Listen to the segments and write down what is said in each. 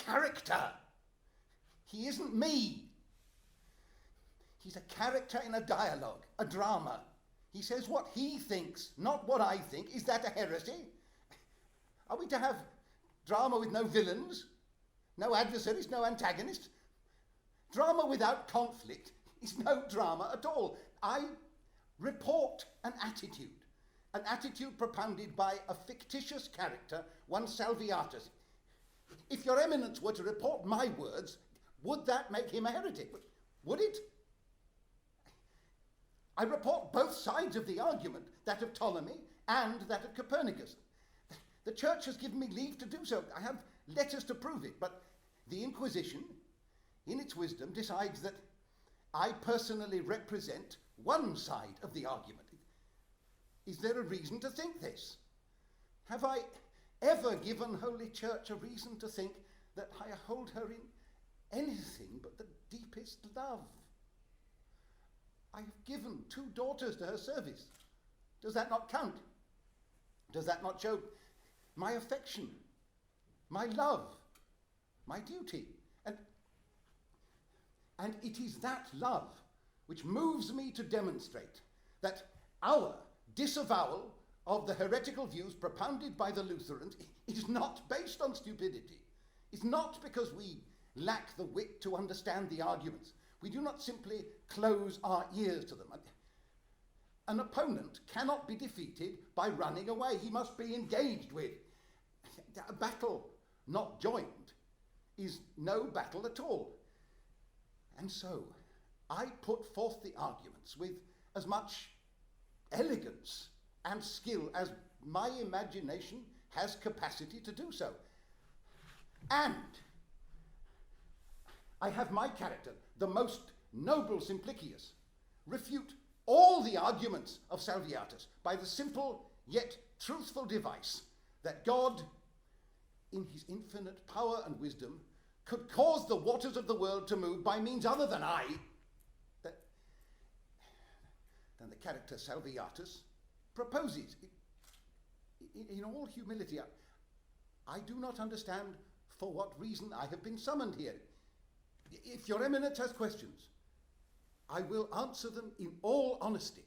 character. He isn't me. He's a character in a dialogue, a drama. He says what he thinks, not what I think. Is that a heresy? Are we to have drama with no villains, no adversaries, no antagonists? Drama without conflict is no drama at all. I report an attitude propounded by a fictitious character, one Salviatus. If your eminence were to report my words, would that make him a heretic? Would it? I report both sides of the argument, that of Ptolemy and that of Copernicus. The Church has given me leave to do so. I have letters to prove it, but the Inquisition, in its wisdom, decides that I personally represent one side of the argument. Is there a reason to think this? Have I ever given Holy Church a reason to think that I hold her in anything but the deepest love? I have given 2 daughters to her service. Does that not count? Does that not show my affection, my love, my duty? And it is that love which moves me to demonstrate that our disavowal of the heretical views propounded by the Lutherans is not based on stupidity. It's not because we lack the wit to understand the arguments. We do not simply close our ears to them. An opponent cannot be defeated by running away. He must be engaged with. A battle not joined is no battle at all. And so I put forth the arguments with as much elegance and skill as my imagination has capacity to do so. And I have my character, the most noble Simplicius, refute all the arguments of Salviatus by the simple yet truthful device that God, in his infinite power and wisdom, could cause the waters of the world to move by means other than than the character Salviatus proposes. In all humility, I do not understand for what reason I have been summoned here. If your eminence has questions, I will answer them in all honesty.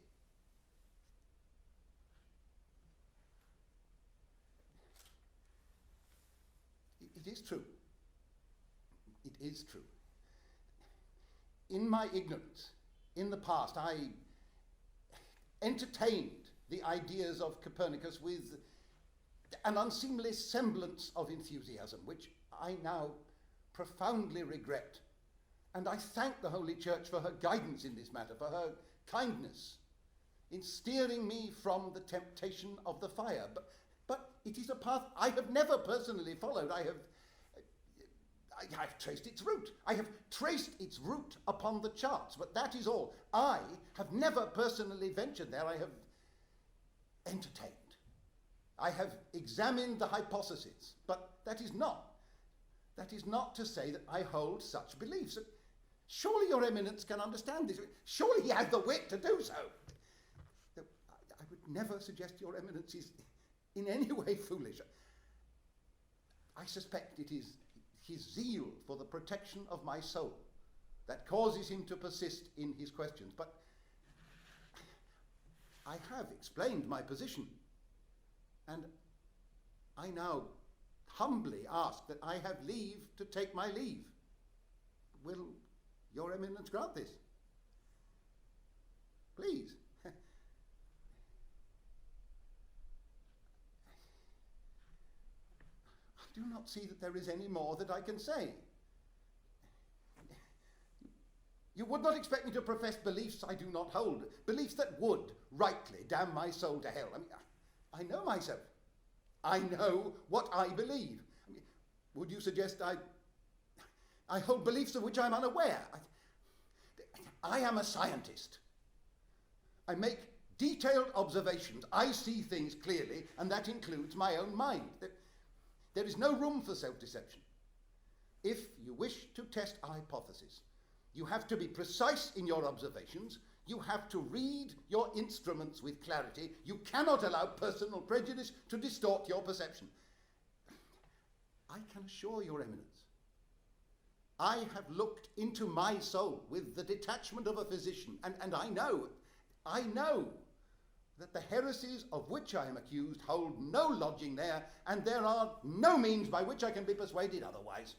It is true. It is true. In my ignorance, in the past, I entertained the ideas of Copernicus with an unseemly semblance of enthusiasm, which I now profoundly regret. And I thank the Holy Church for her guidance in this matter, for her kindness in steering me from the temptation of the fire. But it is a path I have never personally followed. I have traced its route. I have traced its route upon the charts, but that is all. I have never personally ventured there. I have entertained. I have examined the hypotheses, but that is not to say that I hold such beliefs. Surely your eminence can understand this. Surely he has the wit to do so. I would never suggest your eminence is in any way foolish. I suspect it is his zeal for the protection of my soul that causes him to persist in his questions. But I have explained my position, and I now humbly ask that I have leave to take my leave. Will your eminence grant this? Please. I do not see that there is any more that I can say. You would not expect me to profess beliefs I do not hold, beliefs that would rightly damn my soul to hell. I know myself. I know what I believe. Would you suggest I hold beliefs of which I'm unaware? I am a scientist. I make detailed observations. I see things clearly, and that includes my own mind. There is no room for self-deception. If you wish to test a hypothesis, you have to be precise in your observations. You have to read your instruments with clarity. You cannot allow personal prejudice to distort your perception. I can assure your eminence I have looked into my soul with the detachment of a physician, and I know that the heresies of which I am accused hold no lodging there, and there are no means by which I can be persuaded otherwise.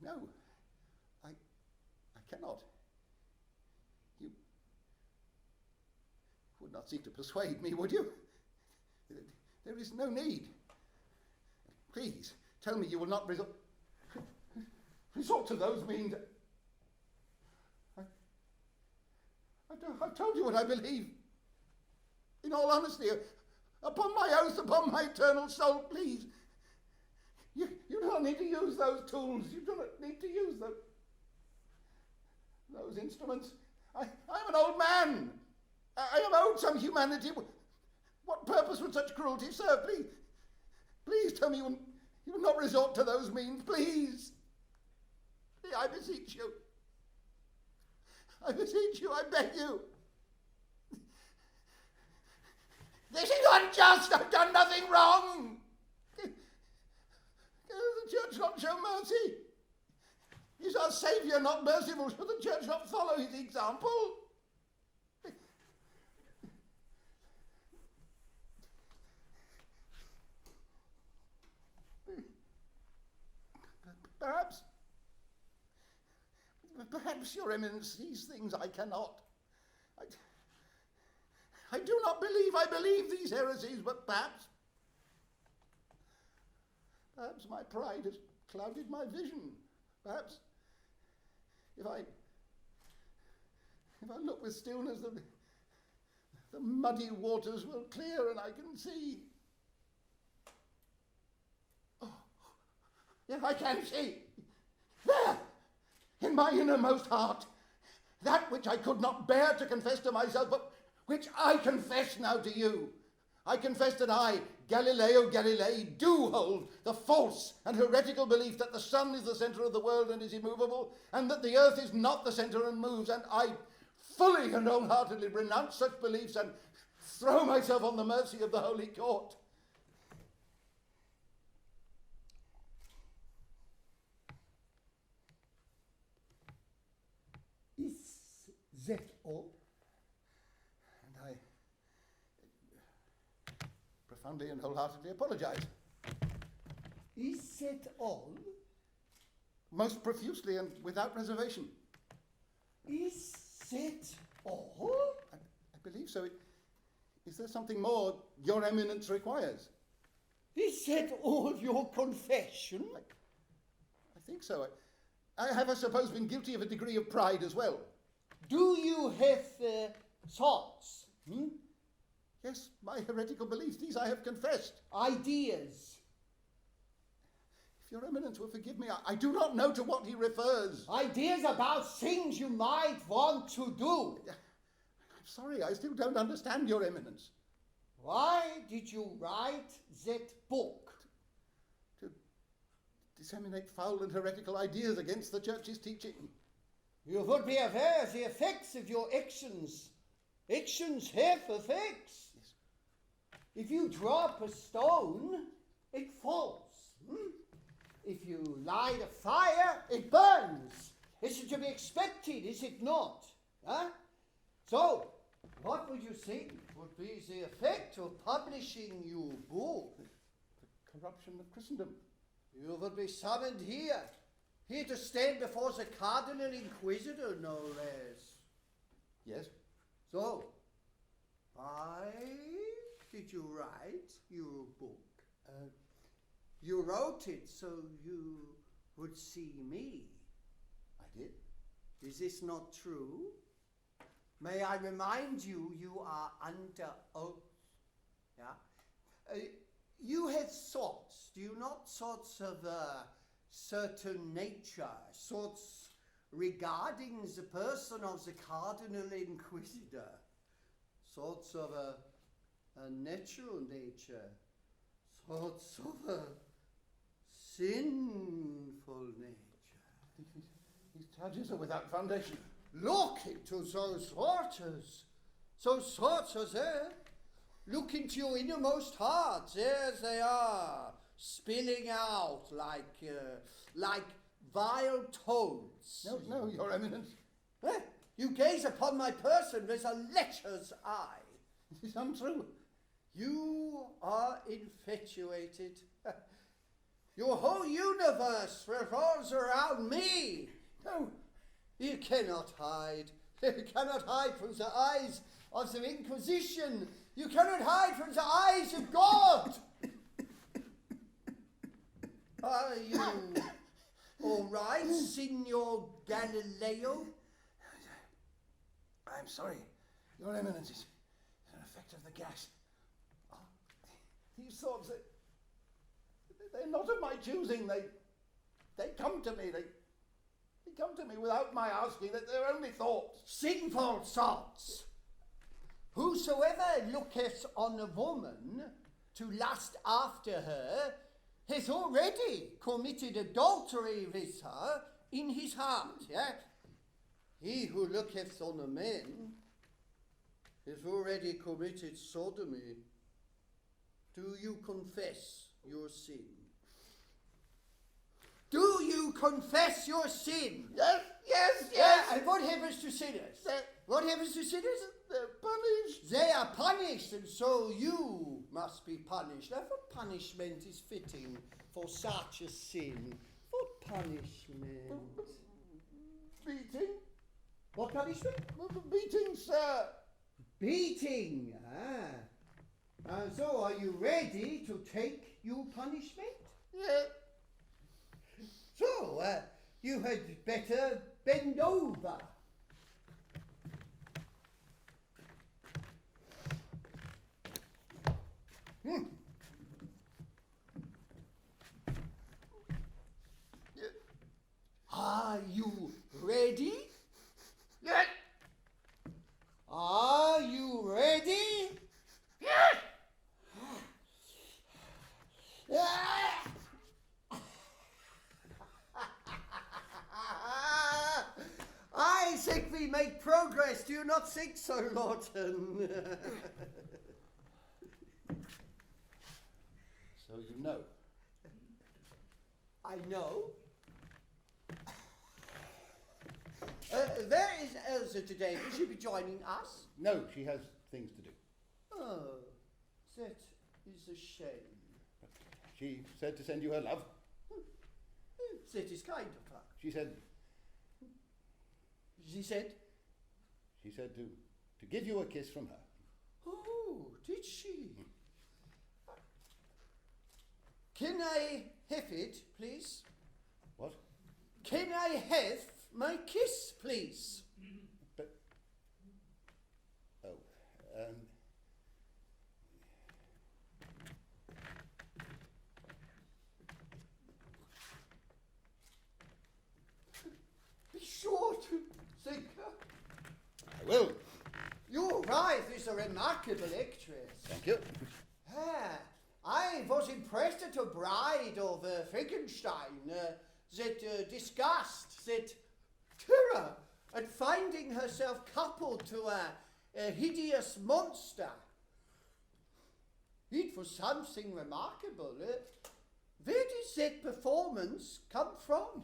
No, I cannot. You would not seek to persuade me, would you? There is no need. Please, tell me you will not resort to those means. I've told you what I believe. In all honesty, upon my oath, upon my eternal soul, please. You do not need to use those tools. You do not need to use those instruments. I am an old man. I am owed some humanity. What purpose would such cruelty serve? Please tell me you will not resort to those means. Please. I beseech you. I beseech you, I beg you. This is unjust. I've done nothing wrong. Can the church not show mercy? Is our Saviour not merciful? Should the church not follow his example? Perhaps, Your Eminence, these things I cannot. I do not believe I believe these heresies, but perhaps my pride has clouded my vision. Perhaps if I look with stillness, the muddy waters will clear and I can see. Oh, yeah, I can see. There! In my innermost heart, that which I could not bear to confess to myself, but which I confess now to you. I confess that I, Galileo Galilei, do hold the false and heretical belief that the sun is the centre of the world and is immovable, and that the earth is not the centre and moves, and I fully and wholeheartedly renounce such beliefs and throw myself on the mercy of the Holy Court. Is that all? And I profoundly and wholeheartedly apologize. Is that all? Most profusely and without reservation. Is that all? I believe so. Is there something more Your Eminence requires? Is that all your confession? I think so. I have, I suppose, been guilty of a degree of pride as well. Do you have thoughts? Yes, my heretical beliefs, these I have confessed. Ideas? If Your Eminence will forgive me, I do not know to what he refers. Ideas about things you might want to do. I'm sorry, I still don't understand, Your Eminence. Why did you write that book? To disseminate foul and heretical ideas against the Church's teaching. You would be aware of the effects of your actions. Actions have effects. Yes. If you drop a stone, it falls. If you light a fire, it burns. Is it to be expected, is it not? Huh? So, what would you think would be the effect of publishing your book? The corruption of Christendom. You would be summoned here to stand before the Cardinal Inquisitor, no less. Yes. So, why did you write your book? You wrote it so you would see me. I did. Is this not true? May I remind you, you are under oath. Yeah? You have thoughts, do you not? Thoughts of a certain nature, thoughts regarding the person of the Cardinal Inquisitor, thoughts of a natural nature, thoughts of a sinful nature. These charges are without foundation. Look into those waters. Those thoughts are there. Look into your innermost heart. There they are, spilling out like vile toads. No, Your Eminence. Eh? You gaze upon my person with a lecher's eye. This is untrue. You are infatuated. Your whole universe revolves around me. No. You cannot hide. You cannot hide from the eyes of the Inquisition. You cannot hide from the eyes of God. Are you all right, Signor Galileo? I'm sorry, Your Eminence. It's an effect of the gas. Oh, these thoughts, they're not of my choosing. They come to me. They come to me without my asking. They're only thoughts. Sinful thoughts. Whosoever looketh on a woman to lust after her has already committed adultery with her in his heart. Yeah? He who looketh on a man has already committed sodomy. Do you confess your sin? Do you confess your sin? Yes. And what happens to sinners? What happens to sinners? They're punished. They are punished, and so you must be punished. Now, what punishment is fitting for such a sin? What punishment? Beating. What punishment? Beating, sir. Beating. And so are you ready to take your punishment? Yeah. So, you had better bend over. Are you ready? Yes. Are you ready? Yes. I think we make progress. Do you not think so, Lawton? So you know. I know. Where is Elsa today? Will she be joining us? No, she has things to do. Oh, that is a shame. She said to send you her love. That is kind of her. She said to give you a kiss from her. Oh, did she? Can I have it, please? What? Can I have my kiss, please? But Be sure to think her. I will. Your wife is a remarkable actress. Thank you. I was impressed at her bride of Frankenstein, that disgust, that terror at finding herself coupled to a hideous monster. It was something remarkable. Where does that performance come from?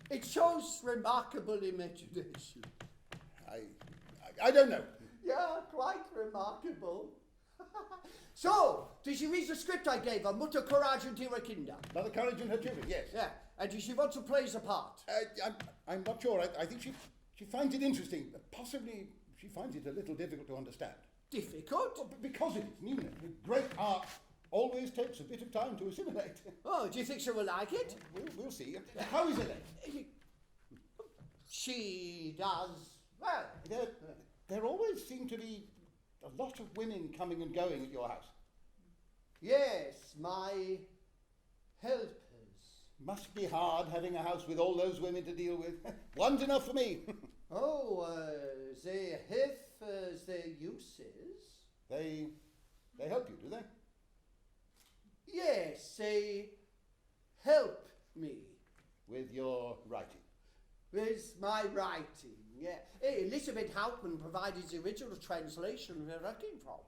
It shows remarkable imagination. I don't know. Yeah, quite remarkable. So, did she read the script I gave her, Mutter Courage und ihre Kinder? Mother Courage and her children, yes. Yeah, and did she want to play the part? I'm not sure. I think she finds it interesting. Possibly she finds it a little difficult to understand. Difficult? Well, because it is, Nina. Great art always takes a bit of time to assimilate. Oh, do you think she will like it? We'll see. How is it then? She does well. There always seem to be a lot of women coming and going at your house. Yes, my helpers. Must be hard having a house with all those women to deal with. One's enough for me. Oh, they have their uses. They help you, do they? Yes, they help me. With your writing. With my writing. yeah. Elizabeth Hauptmann provided the original translation we're looking from.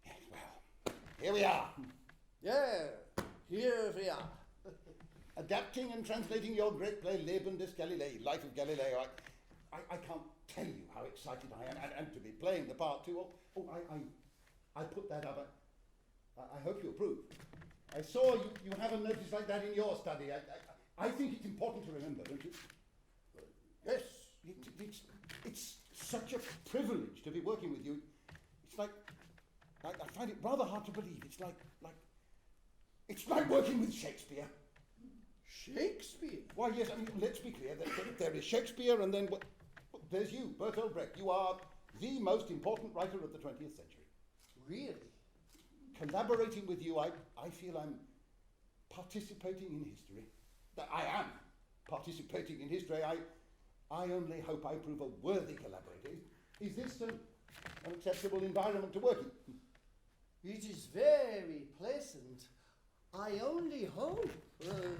Yes, well, here we are. Yeah, here we are. Adapting and translating your great play Leben des Galilei, Life of Galileo. I can't tell you how excited I am, and to be playing the part too. I put that up. I hope you approve. I saw you have a notice like that in your study. I think it's important to remember, don't you? Yes, it's such a privilege to be working with you. It's like I find it rather hard to believe. It's like working with Shakespeare. Shakespeare? Why, yes, I mean, let's be clear. There is Shakespeare, and then there's you, Bertolt Brecht. You are the most important writer of the 20th century. Really? Collaborating with you, I feel I'm participating in history. I am participating in history. I only hope I prove a worthy collaborator. Is this an acceptable environment to work in? It is very pleasant. I only hope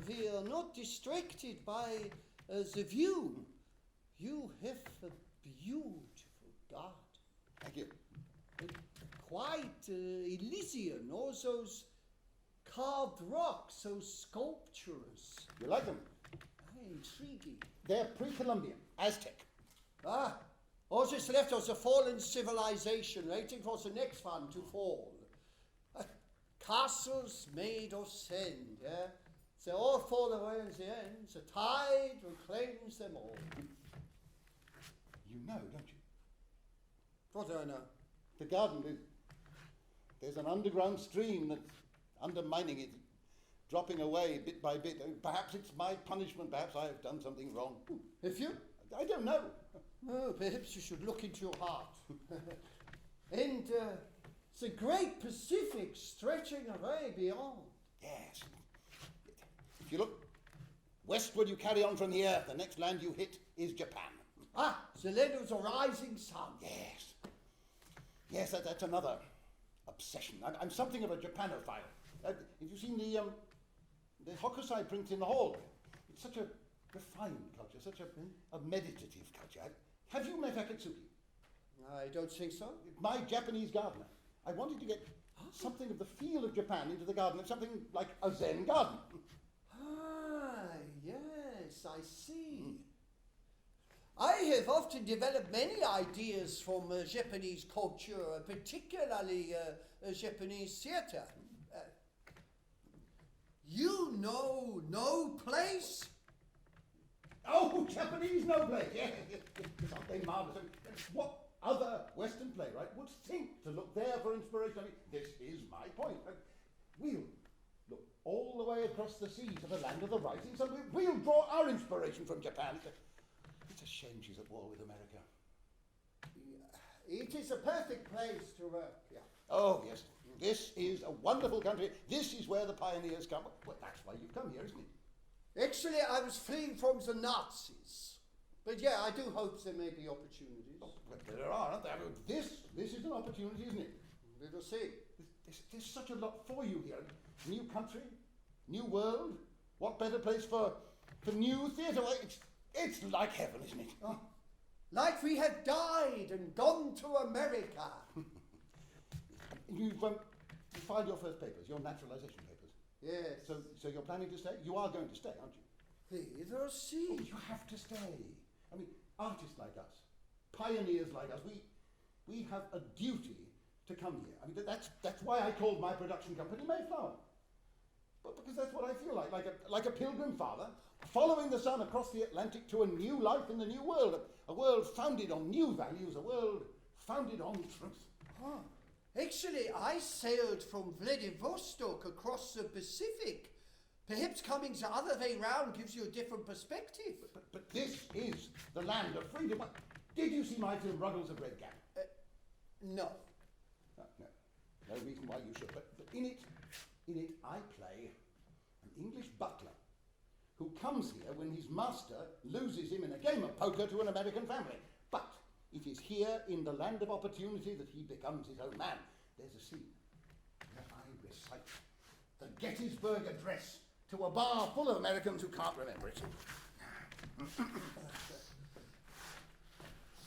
we are not distracted by the view. You have a beautiful garden. Thank you. Quite Elysian, all those carved rocks, so sculpturous. You like them? Intriguing. They're pre-Columbian, Aztec. All that's left of the fallen civilization, waiting for the next one to fall. Castles made of sand, yeah? They all fall away in the end. The tide reclaims them all. You know, don't you? What do I know? The garden, there's an underground stream that's undermining it, dropping away bit by bit. Perhaps it's my punishment. Perhaps I have done something wrong. Have you? I don't know. Oh, perhaps you should look into your heart. And the great Pacific stretching away beyond. Yes. If you look westward, you carry on from here. The next land you hit is Japan. The land of the rising sun. Yes. Yes, that's another obsession. I'm something of a Japanophile. Have you seen the Hokusai prints in the hall? It's such a refined culture, such a meditative culture. Have you met Akatsuki? I don't think so. My Japanese gardener. I wanted to get something of the feel of Japan into the garden, something like a Zen garden. Yes, I see. I have often developed many ideas from Japanese culture, particularly Japanese theatre. You know no place? Oh, Japanese no place, yes. Aren't they marvelous? What other Western playwright would think to look there for inspiration? I mean, this is my point. We'll look all the way across the sea to the land of the rising sun. We'll draw our inspiration from Japan. It's a shame she's at war with America. It is a perfect place to work, yeah. Oh, yes. This is a wonderful country. This is where the pioneers come. Well, that's why you've come here, isn't it? Actually, I was fleeing from the Nazis. But yeah, I do hope there may be opportunities. Oh, but there are, aren't there? I mean, this is an opportunity, isn't it? We will see. There's such a lot for you here. New country, new world. What better place for new theatre? Well, it's like heaven, isn't it? Oh, like we had died and gone to America. You've filed your first papers, your naturalization papers. Yes. So you're planning to stay? You are going to stay, aren't you? We will see. Oh, you have to stay. I mean, artists like us, pioneers like us, we have a duty to come here. I mean, that's why I called my production company Mayflower. But because that's what I feel like a pilgrim father, following the sun across the Atlantic to a new life in the new world, a world founded on new values, a world founded on truth. Huh. Actually, I sailed from Vladivostok across the Pacific. Perhaps coming the other way round gives you a different perspective. But this is the land of freedom. Did you see my film Ruggles of Red Gap? No. No reason why you should. But in it I play an English butler who comes here when his master loses him in a game of poker to an American family. But it is here in the land of opportunity that he becomes his own man. There's a scene where I recite the Gettysburg Address to a bar full of Americans who can't remember it.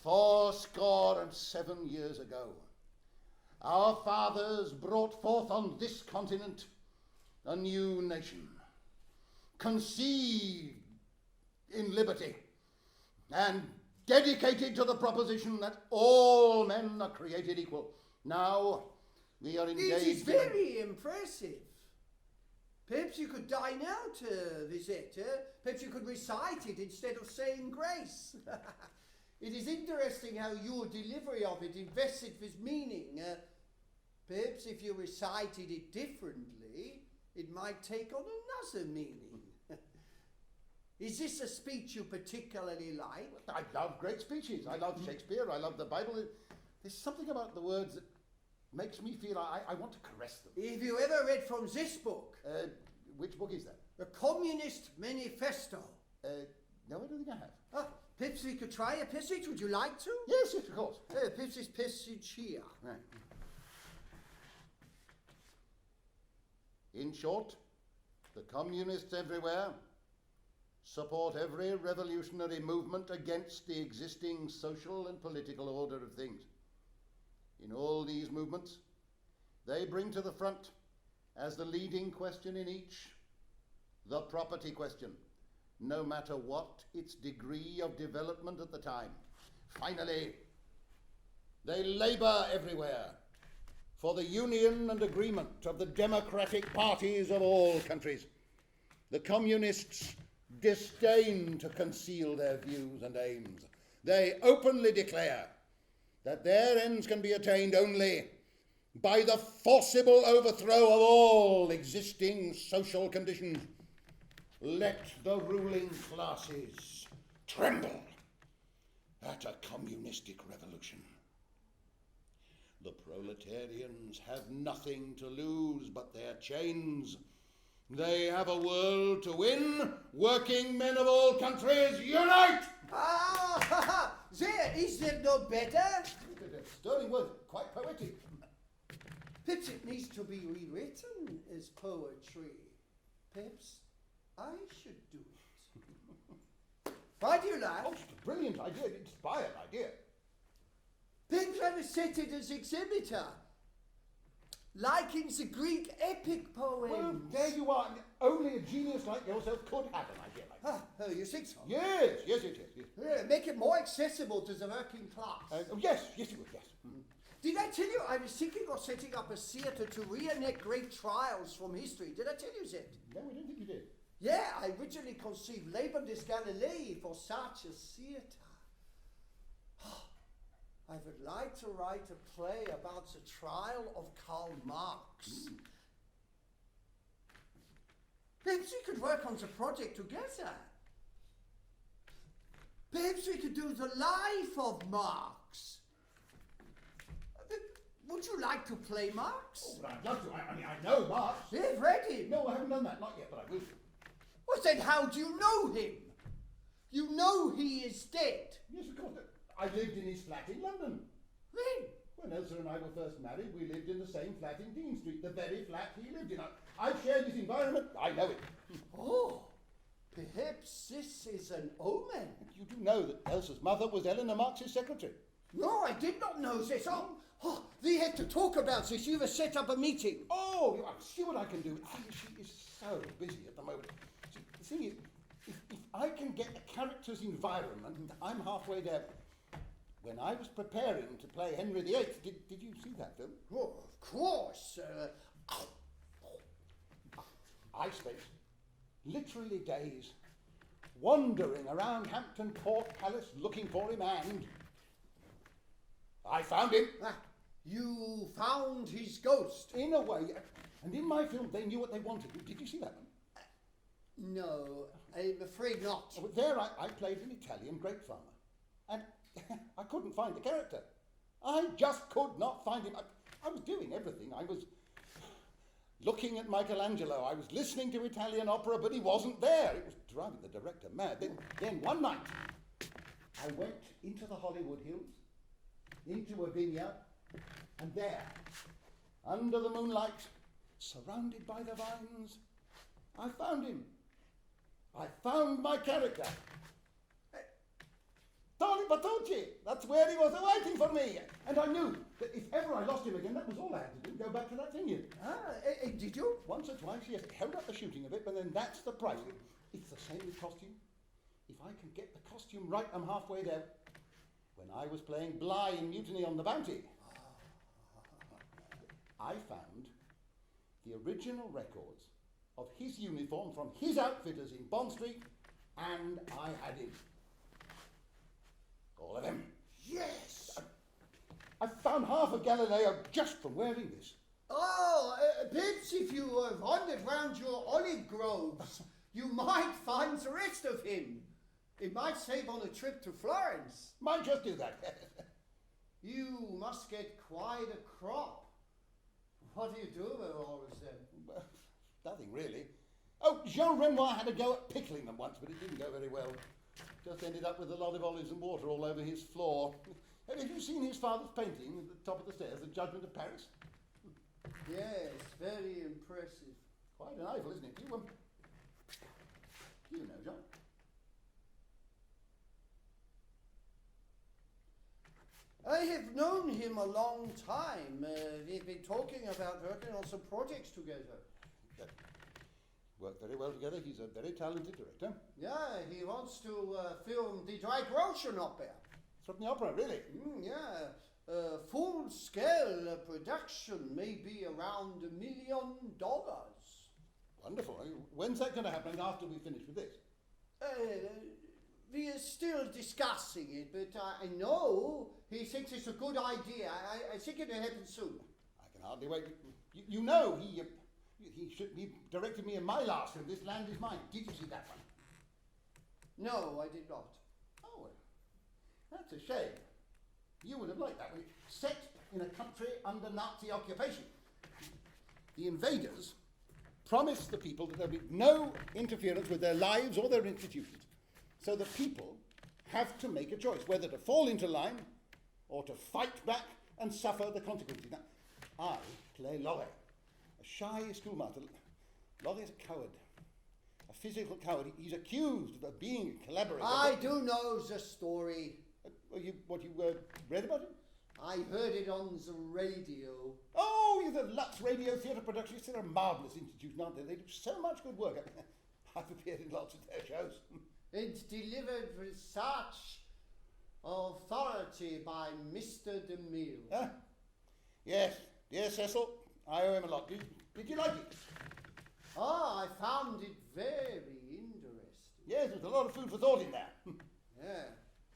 fourscore and 7 years ago, our fathers brought forth on this continent a new nation, conceived in liberty and dedicated to the proposition that all men are created equal. Now we are engaged. It is very impressive. Perhaps you could dine out, Visette. Perhaps you could recite it instead of saying grace. It is interesting how your delivery of it invests it with meaning. Perhaps if you recited it differently, it might take on another meaning. Is this a speech you particularly like? I love great speeches. I love Shakespeare. I love the Bible. There's something about the words that makes me feel I want to caress them. Have you ever read from this book? Which book is that? The Communist Manifesto. No, I don't think I have. Ah, perhaps we could try a passage. Would you like to? Yes, yes, of course. Perhaps this passage here. Right. In short, the communists everywhere support every revolutionary movement against the existing social and political order of things. In all these movements, they bring to the front, as the leading question in each, the property question, no matter what its degree of development at the time. Finally, they labor everywhere for the union and agreement of the democratic parties of all countries. The communists disdain to conceal their views and aims. They openly declare that their ends can be attained only by the forcible overthrow of all existing social conditions. Let the ruling classes tremble at a communistic revolution. The proletarians have nothing to lose but their chains. They have a world to win. Working men of all countries, unite! Ah, there, is there no better? Sterling word, quite poetic. Perhaps it needs to be rewritten as poetry. Perhaps I should do it. Why do you laugh? Oh, it's a brilliant idea, an inspired idea. Perhaps I was set it as exhibitor, like in the Greek epic poems. Well, there you are. Only a genius like yourself could have an idea like that. Oh, you think so? Yes. Yeah, make it more accessible to the working class. Yes, you would, yes. Did I tell you I was thinking of setting up a theatre to reenact great trials from history? Did I tell you that? No, I don't think you did. Yeah, I originally conceived Leben des Galilei for such a theatre. I would like to write a play about the trial of Karl Marx. Perhaps we could work on the project together. Perhaps we could do the life of Marx. Would you like to play Marx? Oh, but I'd love to. I mean, I know Marx. You've read him. No, I haven't done that. Not yet, but I will. Well, then how do you know him? You know he is dead. Yes, of course. I lived in his flat in London. When? When Elsa and I were first married, we lived in the same flat in Dean Street, the very flat he lived in. I've shared his environment. I know it. Oh, perhaps this is an omen. You do know that Elsa's mother was Eleanor Marx's secretary. No, I did not know this. Oh, we had to talk about this. You have set up a meeting. Oh, I'll see what I can do. She is so busy at the moment. See, the thing is, if I can get a character's environment, I'm halfway there. When I was preparing to play Henry VIII, did you see that film? Oh, of course. I spent literally days wandering around Hampton Court Palace looking for him, and I found him. You found his ghost? In a way. And in my film, they knew what they wanted. Did you see that one? No, I'm afraid not. Well, there I played an Italian grape farmer. And I couldn't find the character. I just could not find him. I was doing everything. I was looking at Michelangelo. I was listening to Italian opera, but he wasn't there. It was driving the director mad. Then one night, I went into the Hollywood Hills, into a vineyard, and there, under the moonlight, surrounded by the vines, I found him. I found my character. Tony Bertucci! That's where he was waiting for me. And I knew that if ever I lost him again, that was all I had to do, go back to that thing. Did you? Once or twice, yes, held up the shooting of it, but then that's the price. It's the same with costume. If I can get the costume right, I'm halfway there. When I was playing Bligh in Mutiny on the Bounty, I found the original records of his uniform from his outfitters in Bond Street, and I had him. All of them. Yes! I found half of Galileo just from wearing this. Oh, perhaps if you wandered round your olive groves, you might find the rest of him. It might save on a trip to Florence. Might just do that. You must get quite a crop. What do you do with all of them? Well, nothing really. Oh, Jean Renoir had a go at pickling them once, but it didn't go very well. Just ended up with a lot of olives and water all over his floor. Have you seen his father's painting at the top of the stairs, The Judgment of Paris? Yes, very impressive. Quite an eyeful, isn't it? You know, Jean. I have known him a long time. We've been talking about working on some projects together. Work very well together. He's a very talented director. Yeah, he wants to film the Dry Groschen opera. From the opera, really? Yeah. Full-scale production may be around $1 million. Wonderful. When's that going to happen after we finish with this? We are still discussing it, but I know he thinks it's a good idea. I think it'll happen soon. I can hardly wait. You know, he directed me in my last film, This Land Is Mine. Did you see that one? No, I did not. Oh, well, that's a shame. You would have liked that one. Set in a country under Nazi occupation. The invaders promised the people that there'll be no interference with their lives or their institutions. So the people have to make a choice, whether to fall into line or to fight back and suffer the consequences. Now, I play Laurie, a shy schoolmaster. Laurie's a coward, a physical coward. He's accused of being a collaborator. I do know the story. You read about it? I heard it on the radio. Oh, the Lux Radio Theatre Productions. They're a marvellous institution, aren't they? They do so much good work. I've appeared in lots of their shows. It's delivered with such authority by Mr. DeMille. Yes, dear Cecil, I owe him a lot. Did you like it? I found it very interesting. Yes, there's a lot of food for thought in there. Yeah,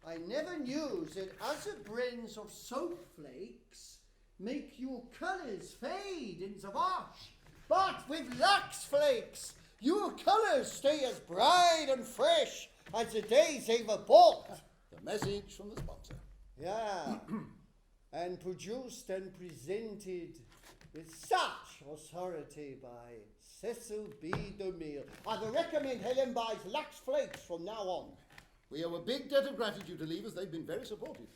I never knew that other brands of soap flakes make your colours fade in the wash. But with Lux Flakes, your colours stay as bright and fresh as the day they were bought. The message from the sponsor. Yeah, and produced and presented with such authority by Cecil B. DeMille. I would recommend Helen buys Lux Flakes from now on. We owe a big debt of gratitude to Levers. They've been very supportive.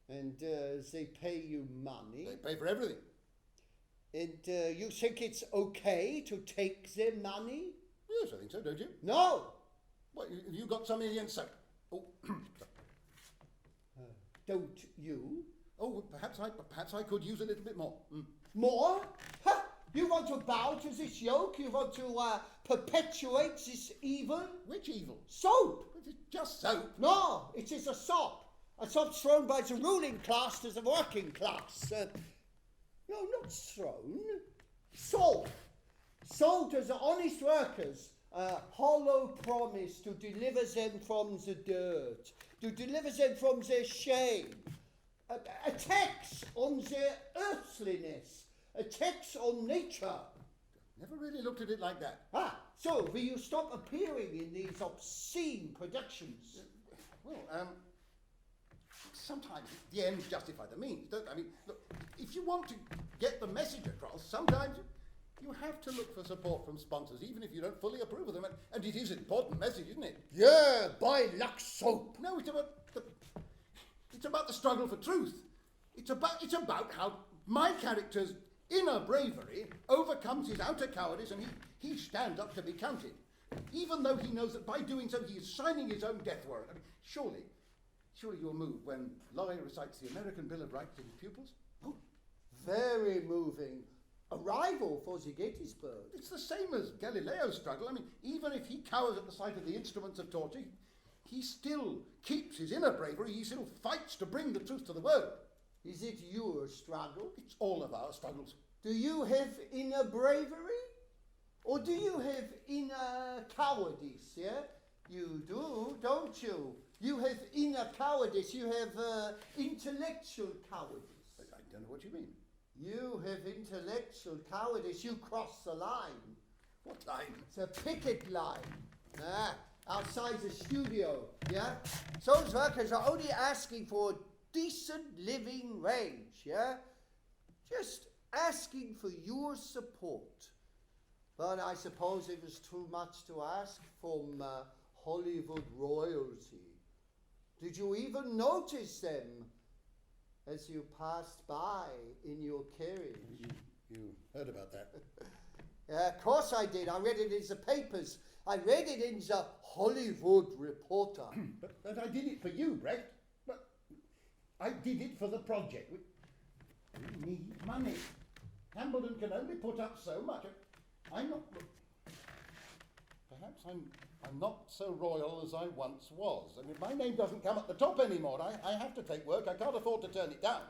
And they pay you money. They pay for everything. And you think it's okay to take their money? Yes, I think so, don't you? No! What, have you got something against soap? Oh, Don't you? oh, perhaps I could use a little bit more. More? Ha! You want to bow to this yoke? You want to perpetuate this evil? Which evil? Soap! It's just soap. No, it is a sop. A sop thrown by the ruling class to the working class. No, not thrown. Sold. Sold to the honest workers. A hollow promise to deliver them from the dirt. To deliver them from their shame. A tax on their earthliness. A tax on nature. Never really looked at it like that. So will you stop appearing in these obscene productions? Well, sometimes the ends justify the means, don't they? I mean, look, if you want to get the message across, sometimes you have to look for support from sponsors, even if you don't fully approve of them. And it is an important message, isn't it? Yeah, buy Lux soap. No, it's about the struggle for truth. It's about how my character's inner bravery overcomes his outer cowardice, and he stands up to be counted, even though he knows that by doing so he is signing his own death warrant. I mean, surely Surely you'll move when Laurie recites the American Bill of Rights to his pupils? Oh, very moving. A rival for the Gettysburg. It's the same as Galileo's struggle. I mean, even if he cowers at the sight of the instruments of torture, he still keeps his inner bravery. He still fights to bring the truth to the world. Is it your struggle? It's all of our struggles. Do you have inner bravery? Or do you have inner cowardice, yeah? You do, don't you? You have inner cowardice. You have intellectual cowardice. I don't know what you mean. You have intellectual cowardice. You cross the line. What line? It's a picket line. Outside the studio, yeah? Those workers are only asking for a decent living wage, yeah? Just asking for your support. But I suppose it was too much to ask from Hollywood royalty. Did you even notice them as you passed by in your carriage? You heard about that? Of course I did. I read it in the papers. I read it in the Hollywood Reporter. but I did it for you, Brecht. But I did it for the project. We need money. Hambledon can only put up so much. I'm not... Perhaps I'm not so royal as I once was. I mean, my name doesn't come at the top anymore. I have to take work. I can't afford to turn it down.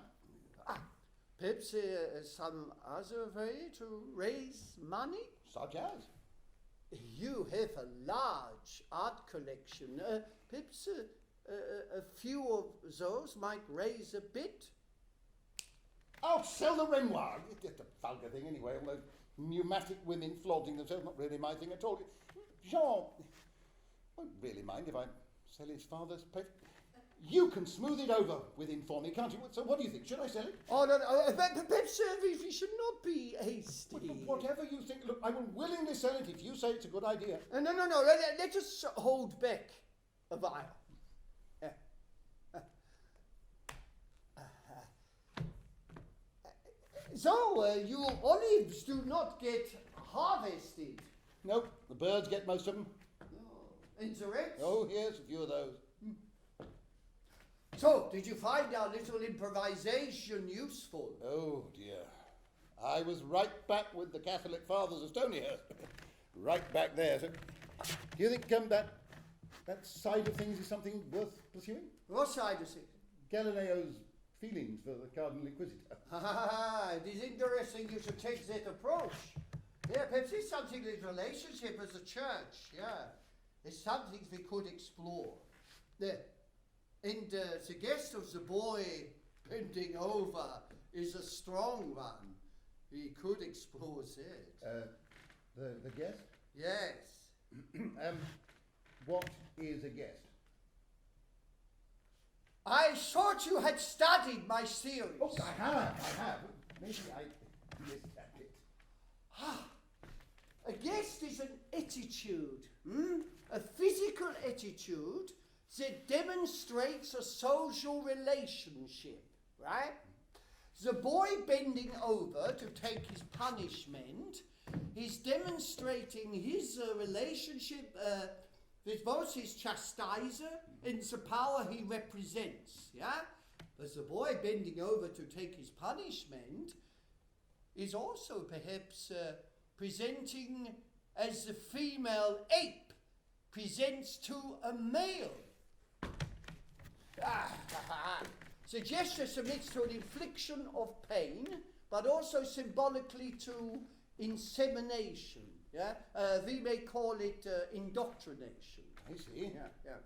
Perhaps some other way to raise money? Such as? You have a large art collection. Perhaps a few of those might raise a bit. I'll sell the Renoir. It's just a vulgar thing anyway. All those pneumatic women flaunting themselves, not really my thing at all. Jean won't really mind if I sell his father's paper. You can smooth it over with him for me, can't you? So what do you think? Should I sell it? Oh, no, perhaps we should not be hasty. Whatever you think. Look, I will willingly sell it if you say it's a good idea. No. Let us hold back a while. So, your olives do not get harvested? Nope, the birds get most of them. Oh, and the rest? Oh, yes, a few of those. So, did you find our little improvisation useful? Oh, dear. I was right back with the Catholic Fathers of Stonyhurst. Right back there. So, do you think that side of things is something worth pursuing? What side of things? Galileo's feelings for the Cardinal Inquisitor. It is interesting you should take that approach. Yeah, perhaps it's something with relationship as a church, yeah. It's something we could explore. Yeah. And the guest of the boy bending over is a strong one. We could explore that. The guest? Yes. What is a guest? I thought you had studied my series. Oh, I have. Maybe I missed that bit. A guest is an attitude, a physical attitude that demonstrates a social relationship, right? The boy bending over to take his punishment is demonstrating his relationship with both his chastiser and the power he represents, yeah? But the boy bending over to take his punishment is also perhaps presenting as the female ape presents to a male. The gesture submits to an infliction of pain, but also symbolically to insemination. Yeah, we may call it indoctrination. I see. Yeah.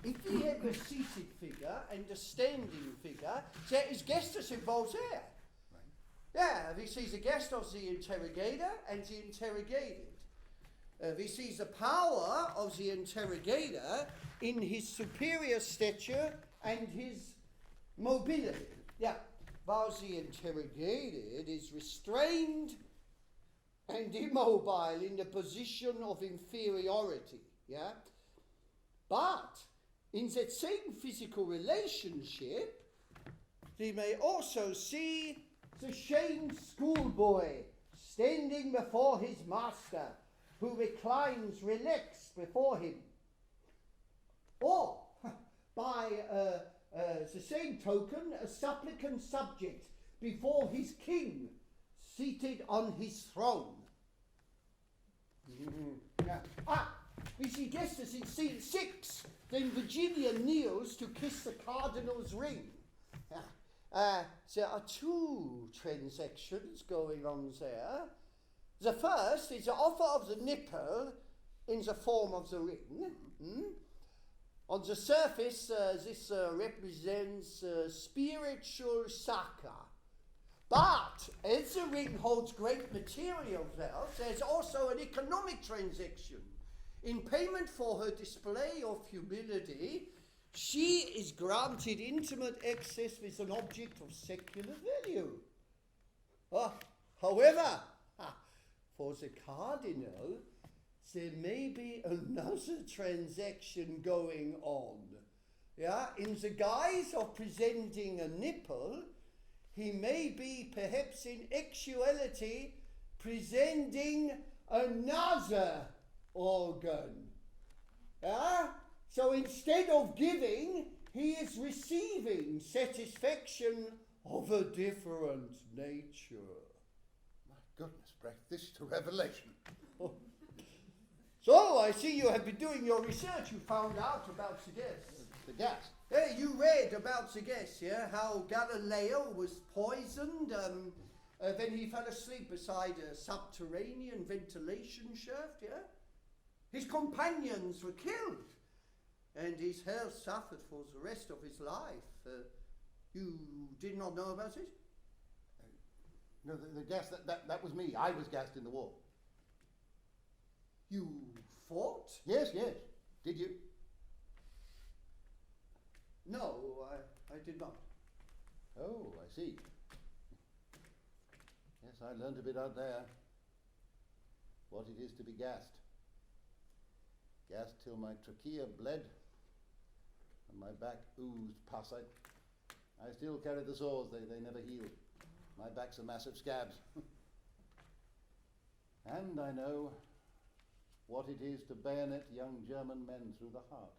If we have a seated figure and a standing figure, there is gestus involved there. Right. Yeah, we see the guest of the interrogator and the interrogated. We see the power of the interrogator in his superior stature and his mobility. Yeah, while the interrogated is restrained and immobile in the position of inferiority. Yeah, but in that same physical relationship, we may also see the shamed schoolboy standing before his master, who reclines relaxed before him. Or by the same token, a supplicant subject before his king, seated on his throne. We see just as in scene 6, then Virginia kneels to kiss the cardinal's ring. There are two transactions going on there. The first is the offer of the nipple in the form of the ring. On the surface, this represents spiritual succor. But as the ring holds great material wealth, there's also an economic transaction. In payment for her display of humility, she is granted intimate access with an object of secular value. However, for the cardinal, there may be another transaction going on. In the guise of presenting a nipple, he may be perhaps in actuality presenting another organ. So instead of giving, he is receiving satisfaction of a different nature. My goodness, Brecht, this is a revelation. So I see you have been doing your research. You found out about the gas. The gas? You read about the gas, how Galileo was poisoned, then he fell asleep beside a subterranean ventilation shaft, His companions were killed, and his health suffered for the rest of his life. You did not know about it? No, the gas, that was me. I was gassed in the war. You fought? Yes. Did you? No, I did not. Oh, I see. Yes, I learned a bit out there. What it is to be gassed. Gassed till my trachea bled and my back oozed pus. I still carry the sores, they never healed. My back's a massive scabs. And I know what it is to bayonet young German men through the heart.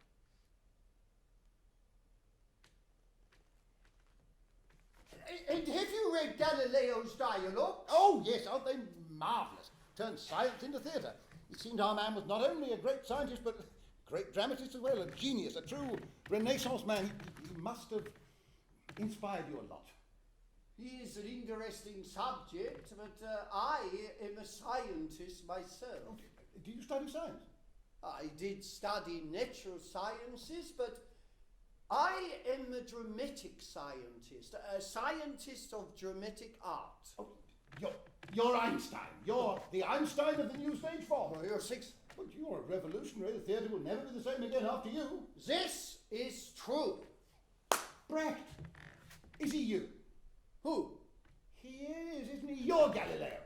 And have you read Galileo's dialogues? Oh, yes, aren't they marvellous? Turned science into theatre. It seemed our man was not only a great scientist, but a great dramatist as well, a genius, a true Renaissance man. He must have inspired you a lot. He is an interesting subject, but I am a scientist myself. Do you study science? I did study natural sciences, but I am a dramatic scientist, a scientist of dramatic art. Oh, you're Einstein. You're the Einstein of the new stage form. Oh, you're 6. But you're a revolutionary. The theatre will never be the same again after you. This is true. Brecht, is he you? Who? He is, isn't he? You're Galileo.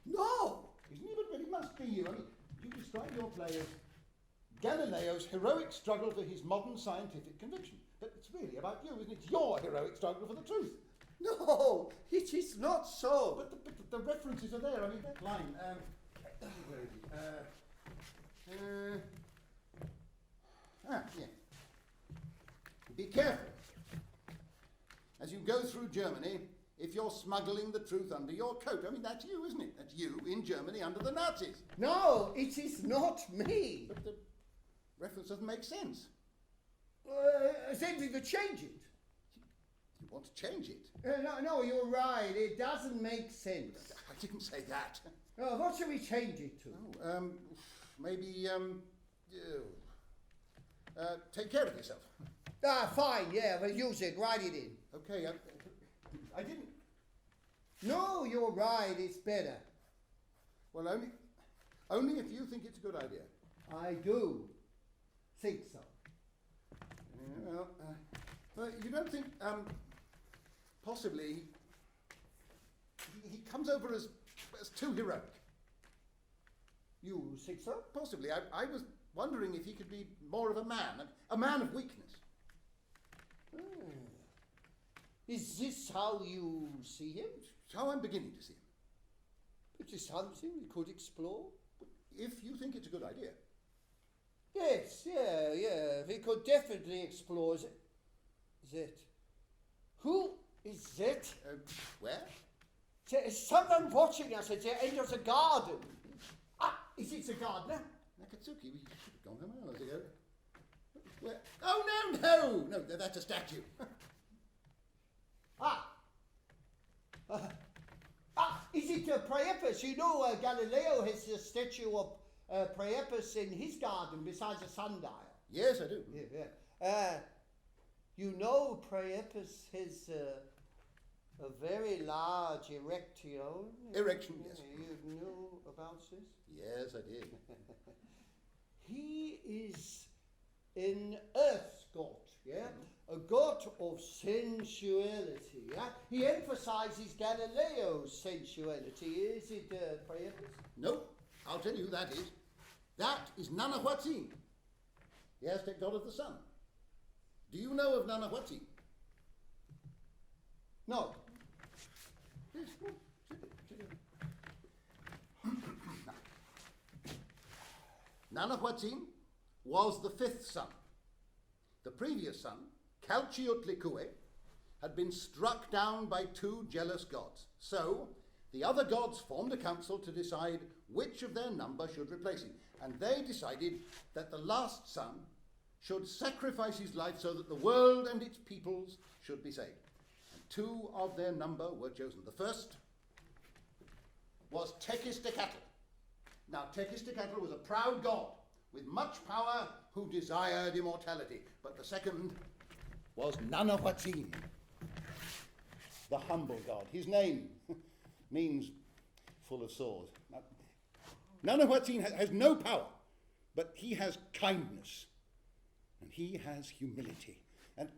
No. Isn't he? But it must be you. I mean, you describe your play as Galileo's heroic struggle for his modern scientific conviction. But it's really about you, isn't it? It's your heroic struggle for the truth. No, it is not so. But the references are there. I mean, that line. Where is it? Yeah. Be careful. As you go through Germany, if you're smuggling the truth under your coat. I mean, that's you, isn't it? That's you in Germany under the Nazis. No, it is not me. But the reference doesn't make sense. Then we will change it. You want to change it? No, you're right. It doesn't make sense. I didn't say that. What shall we change it to? Oh, maybe, take care of yourself. Fine, we'll use it. Write it in. Okay, I didn't. No, you're right. It's better. Well, only if you think it's a good idea. I do think so. Well, you don't think, possibly, he comes over as too heroic? You think so? Possibly. I was wondering if he could be more of a man of weakness. Is this how you see him? It's how I'm beginning to see him. It is something we could explore. If you think it's a good idea. Yes, yeah. We could definitely explore that. Who is that? Where? There is someone watching us at the end of the garden. Ah, is it the gardener? Nakatsuki, we should have gone home hours ago. Where? Oh, no, that's a statue. Is it Priapus? You know, Galileo has a statue of Priapus in his garden beside the sundial. Yes, I do. Yeah. You know, Priapus has a very large erection. Erection, yes. You knew about this? Yes, I did. He is an earth god, yeah? A god of sensuality, yeah? He emphasizes Galileo's sensuality. Is it Priapus? No, I'll tell you who that is. That is Nanahuatzin, the Aztec god of the sun. Do you know of Nanahuatzin? No. Yes. Nanahuatzin was the fifth son. The previous son, Calchiutlicue, had been struck down by two jealous gods. So the other gods formed a council to decide which of their number should replace him. And they decided that the last son should sacrifice his life so that the world and its peoples should be saved. And two of their number were chosen. The first was Tekistecatl. Now, Tekistecatl was a proud god with much power who desired immortality. But the second was Nanahuatzin, the humble god. His name means full of swords. Now, Nanahuatzin has no power, but he has kindness, and he has humility. And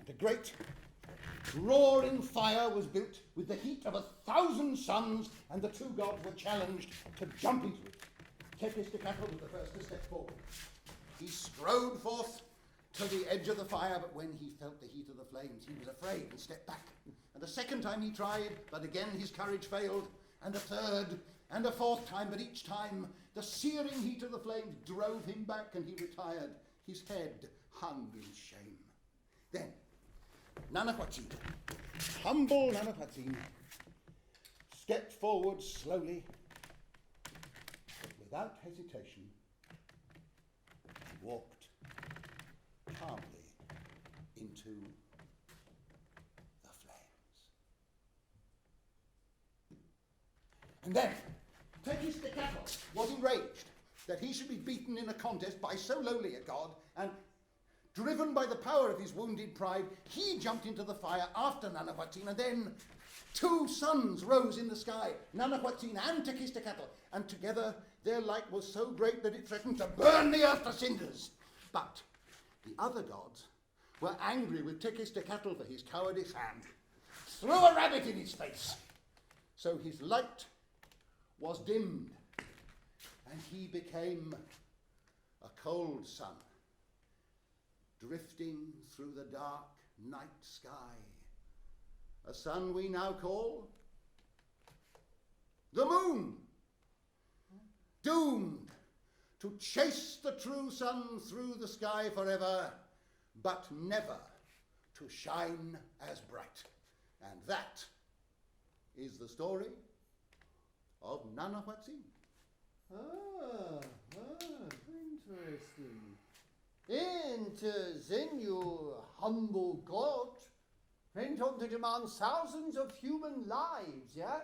a great roaring fire was built with the heat of 1,000 suns, and the two gods were challenged to jump into it. Tekistecatl was the first to step forward. He strode forth to the edge of the fire, but when he felt the heat of the flames, he was afraid and stepped back. And a second time he tried, but again his courage failed, and a third and a fourth time, but each time the searing heat of the flames drove him back, and he retired. His head hung in shame. Then Nanahuatzin, humble Nanahuatzin, stepped forward slowly, but without hesitation, and walked calmly into the flames. And then Tekistecatl was enraged that he should be beaten in a contest by so lowly a god, and driven by the power of his wounded pride, he jumped into the fire after Nanahuatzin, and then two suns rose in the sky, Nanahuatzin and Tekistecatl, and together their light was so great that it threatened to burn the earth to cinders. But the other gods were angry with Tekistecatl for his cowardice and threw a rabbit in his face. So his light was dimmed, and he became a cold sun, drifting through the dark night sky, a sun we now call the moon, doomed to chase the true sun through the sky forever, but never to shine as bright. And that is the story of Nanahuatzin. Interesting. And then your humble god went on to demand thousands of human lives, yeah?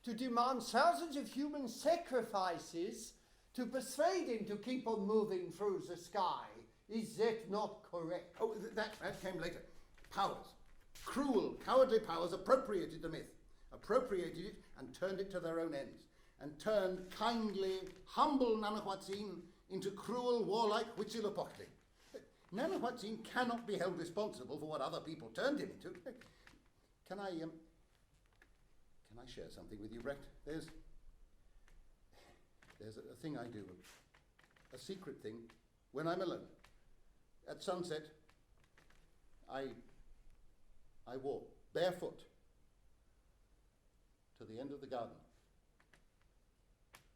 To demand thousands of human sacrifices to persuade him to keep on moving through the sky. Is that not correct? Oh, that came later. Powers, cruel, cowardly powers appropriated the myth, appropriated it and turned it to their own ends, and turned kindly, humble Nanahuatzin into cruel, warlike Huitzilopochtli. Nanahuatzin cannot be held responsible for what other people turned him into. Can I share something with you, Brecht? There's a thing I do, a secret thing, when I'm alone. At sunset, I walk barefoot to the end of the garden,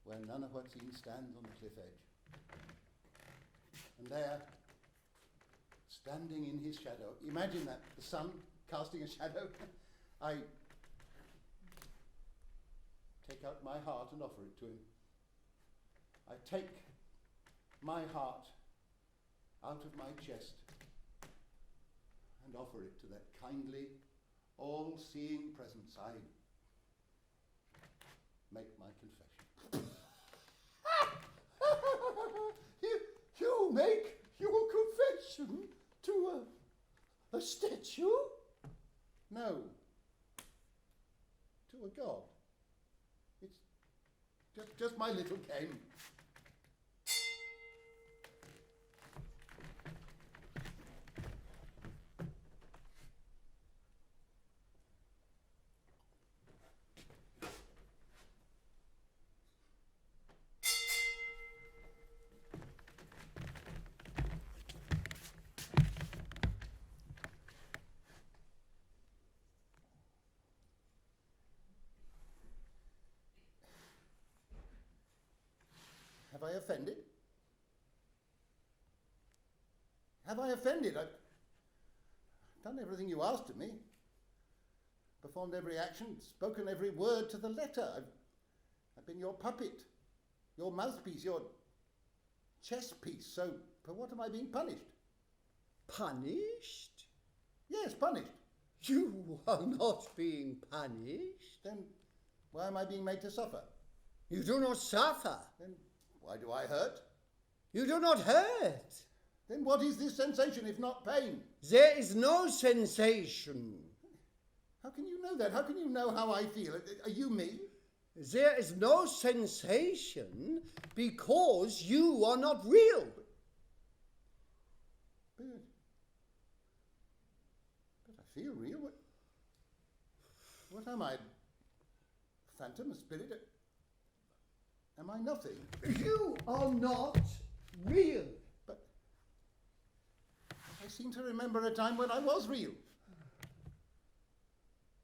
where Nanahuatzin stands on the cliff edge. And there, standing in his shadow, imagine that, the sun casting a shadow, I take out my heart and offer it to him. I take my heart out of my chest and offer it to that kindly, all-seeing presence. I make my confession. You make your confession to a statue? No, to a god. It's just my little game. Have I offended? Have I offended? I've done everything you asked of me. Performed every action, spoken every word to the letter. I've been your puppet, your mouthpiece, your chess piece. So for what am I being punished? Punished? Yes, punished. You are not being punished. Then why am I being made to suffer? You do not suffer. Then why do I hurt? You do not hurt. Then what is this sensation if not pain? There is no sensation. How can you know that? How can you know how I feel? Are you me? There is no sensation because you are not real. But I feel real. What am I? A phantom, a spirit? Am I nothing? You are not real. But I seem to remember a time when I was real.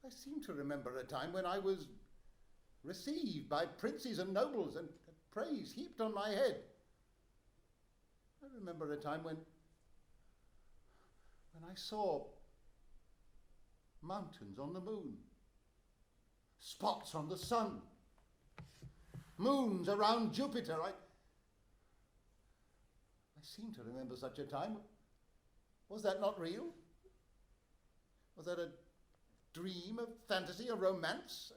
I seem to remember a time when I was received by princes and nobles and praise heaped on my head. I remember a time when I saw mountains on the moon, spots on the sun, moons around Jupiter. I seem to remember such a time. Was that not real? Was that a dream, a fantasy, a romance?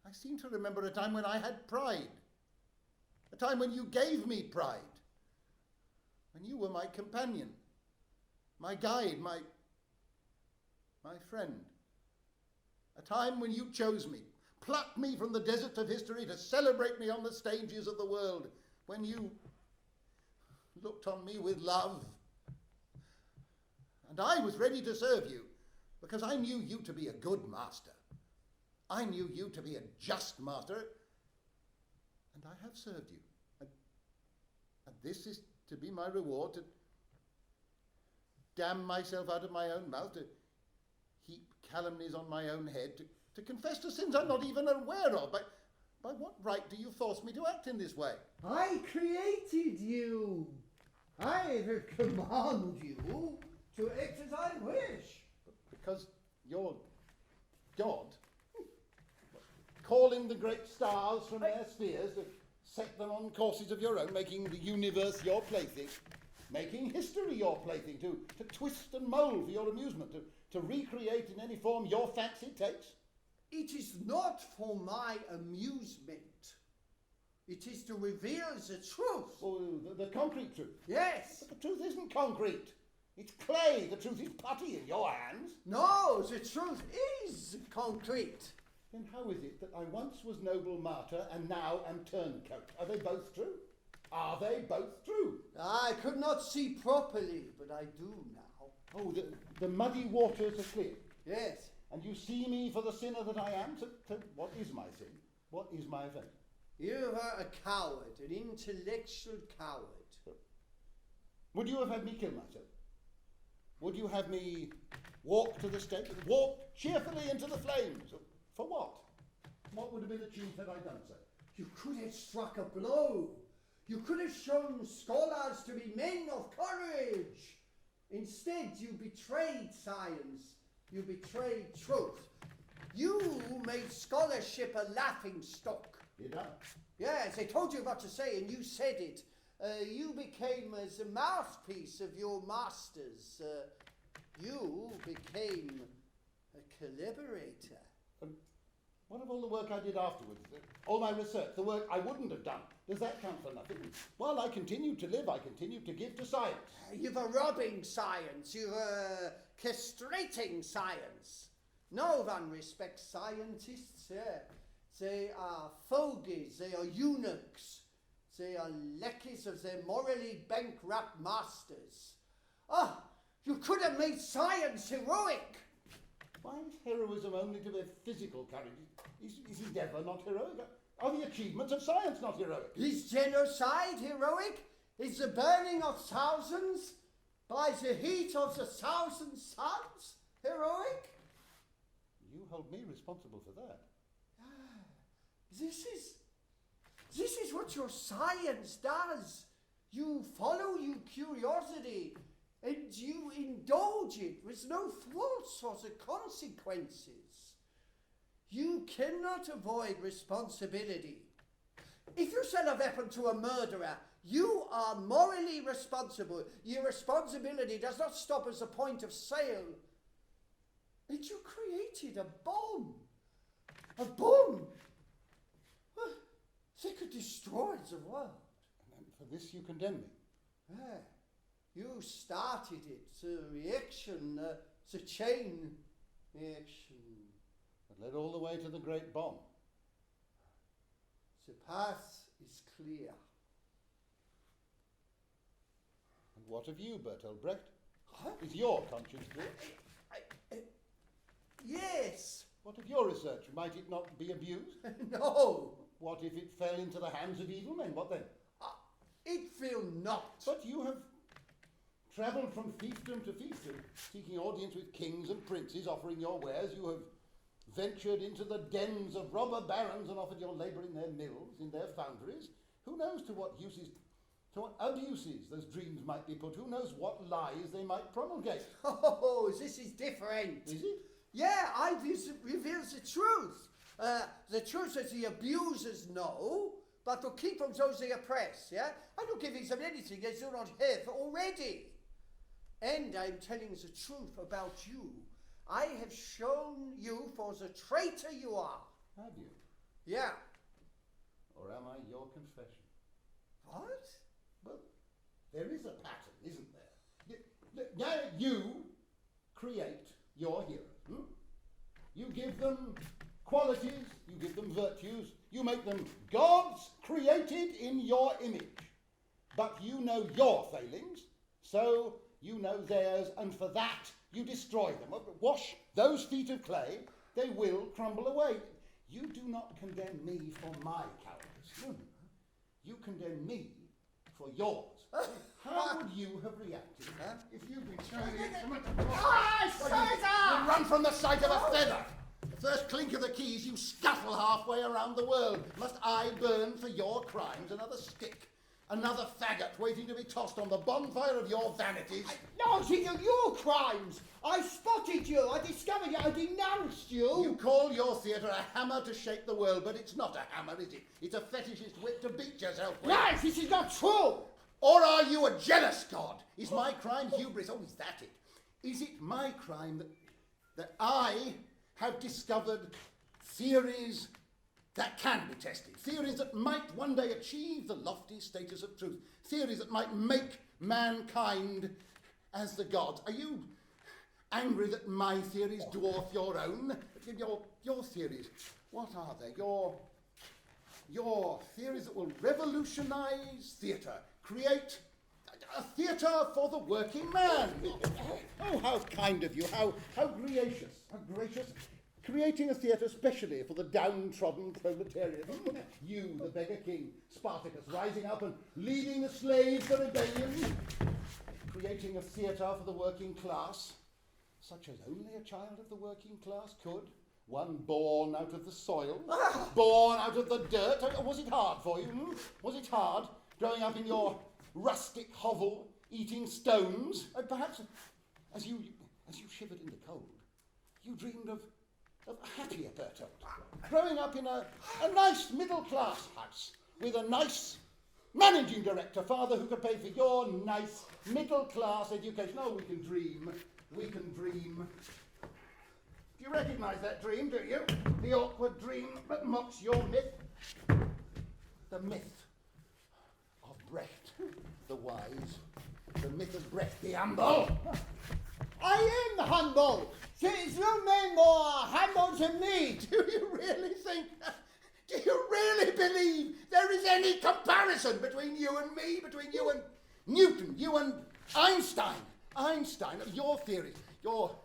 I seem to remember a time when I had pride, a time when you gave me pride, when you were my companion, my guide, my friend. A time when you chose me, plucked me from the deserts of history to celebrate me on the stages of the world, when you looked on me with love. And I was ready to serve you because I knew you to be a good master. I knew you to be a just master, and I have served you. And this is to be my reward, to damn myself out of my own mouth, to heap calumnies on my own head, to confess to sins I'm not even aware of. By what right do you force me to act in this way? I created you. I command you to act as I wish. Because you're God, calling the great stars from their spheres to set them on courses of your own, making the universe your plaything, making history your plaything, to twist and mould for your amusement, to recreate in any form your fancy takes. It is not for my amusement. It is to reveal the truth. Or the concrete truth. Yes. But the truth isn't concrete. It's clay. The truth is putty in your hands. No, the truth is concrete. Then how is it that I once was noble martyr and now am turncoat? Are they both true? Are they both true? I could not see properly, but I do now. Oh, the muddy waters are clear. Yes. And you see me for the sinner that I am? So what is my sin? What is my offence? You are a coward, an intellectual coward. Would you have had me kill myself? Would you have me walk to the stake, walk cheerfully into the flames? For what? What would have been achieved had I done so? You could have struck a blow. You could have shown scholars to be men of courage. Instead, you betrayed science. You betrayed truth. You made scholarship a laughing stock. Did I? Yes, I told you what to say and you said it. You became as a mouthpiece of your masters. You became a collaborator. What of all the work I did afterwards? All my research, the work I wouldn't have done. Does that count for nothing? While I continued to live, I continued to give to science. You were robbing science. You were castrating science. No one respects scientists. They are fogies. They are eunuchs. They are lackeys of their morally bankrupt masters. You could have made science heroic. Why is heroism only to be physical courage? Is endeavour not heroic? Are the achievements of science not heroic? Is genocide heroic? Is the burning of thousands by the heat of the thousand suns heroic? You hold me responsible for that. This is what your science does. You follow your curiosity and you indulge it with no thoughts for the consequences. You cannot avoid responsibility. If you sell a weapon to a murderer, you are morally responsible. Your responsibility does not stop as a point of sale. And you created a bomb. A bomb! They could destroy the world. And for this you condemn me? You started it, the reaction, the chain reaction. That led all the way to the great bomb. The path is clear. And what of you, Bertolt Brecht? Huh? Is your conscience clear? Yes. What of your research? Might it not be abused? No. What if it fell into the hands of evil men? What then? It will not. But you have travelled from fiefdom to fiefdom, seeking audience with kings and princes, offering your wares. You have ventured into the dens of robber barons and offered your labour in their mills, in their foundries. Who knows to what uses, to what abuses those dreams might be put? Who knows what lies they might promulgate? Oh, this is different. Is it? Yeah, I reveal the truth. The truth that the abusers know, but to keep from those they oppress, yeah? I'm not giving them anything they do not have already. And I'm telling the truth about you. I have shown you for the traitor you are. Have you? Yeah. Or am I your confession? What? Well, there is a pattern, isn't there? Now you create your heroes. You give them qualities, you give them virtues, you make them gods created in your image. But you know your failings, so you know theirs, and for that you destroy them. Wash those feet of clay, they will crumble away. You do not condemn me for my cowardice. You condemn me for yours. How would you have reacted if you'd been shown the instrument? You run from the sight of a feather. The first clink of the keys, you scuttle halfway around the world. Must I burn for your crimes another stick? Another faggot waiting to be tossed on the bonfire of your vanities? No, these are your crimes. I spotted you, I discovered you, I denounced you. You call your theatre a hammer to shake the world, but it's not a hammer, is it? It's a fetishist whip to beat yourself with. Yes, this is not true. Or are you a jealous god? Is my crime hubris? Oh, is that it? Is it my crime that I have discovered theories that can be tested, theories that might one day achieve the lofty status of truth, theories that might make mankind as the gods? Are you angry that my theories dwarf your own? Your theories, what are they? Your theories that will revolutionise theatre, create a theatre for the working man. Oh, how kind of you, how gracious, how gracious. Creating a theatre specially for the downtrodden proletariat. You, the beggar king, Spartacus, rising up and leading the slaves to rebellion. Creating a theatre for the working class, such as only a child of the working class could. One born out of the soil, born out of the dirt. Was it hard for you? Was it hard growing up in your rustic hovel, eating stones? Perhaps as you shivered in the cold, you dreamed of a happier Bertolt. Growing up in a nice middle-class house with a nice managing director, father who could pay for your nice middle-class education. Oh, we can dream. We can dream. Do you recognise that dream, do you? The awkward dream that mocks your myth? The myth of Brecht the wise. The myth of Brecht the humble. I am humble. There is no man more humble than me. Do you really think? Do you really believe there is any comparison between you and me, between you and Newton, you and Einstein? Einstein, your theories, what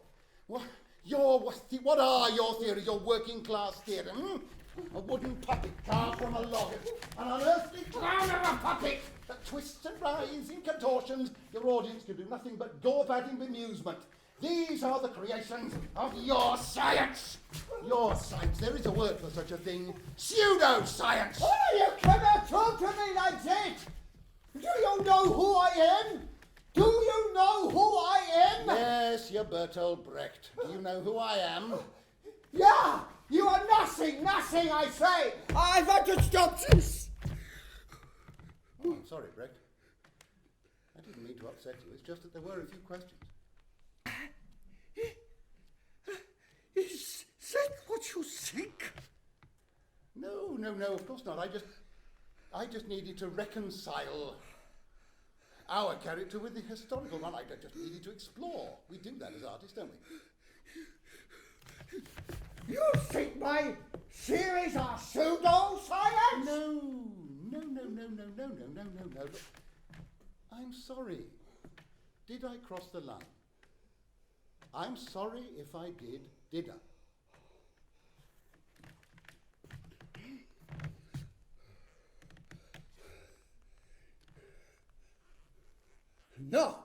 are your theories, your working class theory? A wooden puppet carved from a log, an unearthly clown of a puppet that twists and writhes in contortions your audience can do nothing but gawp at in bemusement. These are the creations of your science. Your science. There is a word for such a thing. Pseudoscience. Why do you come and talk to me like that? Do you know who I am? Do you know who I am? Yes, you're Bertolt Brecht. Do you know who I am? Yeah, you are nothing, I say. I want to stop this. Oh, I'm sorry, Brecht. I didn't mean to upset you. It's just that there were a few questions. Is that what you think? No, of course not. I just needed to reconcile our character with the historical one. I just needed to explore. We do that as artists, don't we? You think my theories are pseudoscience? No. But I'm sorry. Did I cross the line? I'm sorry if I did I? No.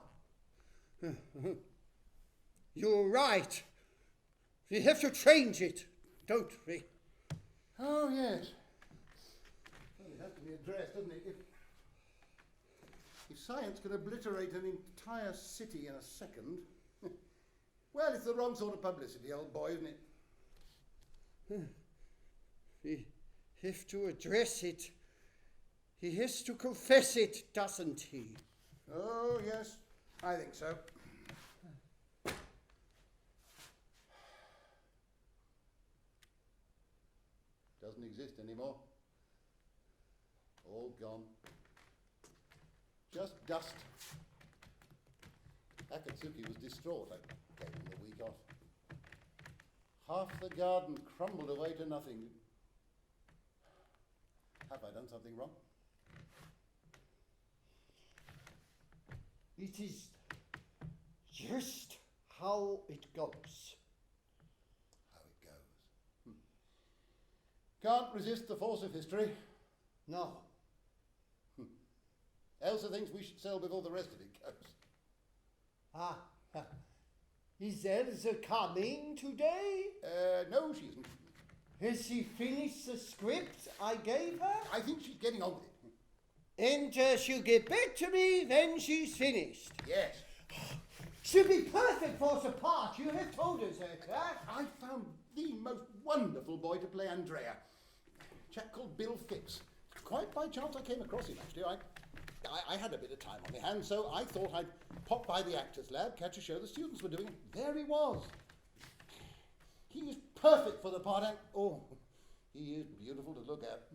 You're right. We have to change it, don't we? Oh, yes. Well, it has to be addressed, doesn't it? If science can obliterate an entire city in a second, well, it's the wrong sort of publicity, old boy, isn't it? We have to address it. He has to confess it, doesn't he? Oh, yes, I think so. Doesn't exist anymore. All gone. Just dust. Akatsuki was distraught. I gave him the week off. Half the garden crumbled away to nothing. Have I done something wrong? It is just how it goes. How it goes. Can't resist the force of history. No. Elsa thinks we should sell before the rest of it goes. Is Elsa coming today? No, she isn't. Has she finished the script I gave her? I think she's getting on with it. And she'll get back to me when she's finished. Yes. She'll be perfect for the part. You have told us that, huh? I found the most wonderful boy to play Andrea. A chap called Bill Phipps. Quite by chance I came across him, actually. I had a bit of time on my hands, so I thought I'd pop by the Actors Lab, catch a show the students were doing. There he was. He was perfect for the part, and he is beautiful to look at.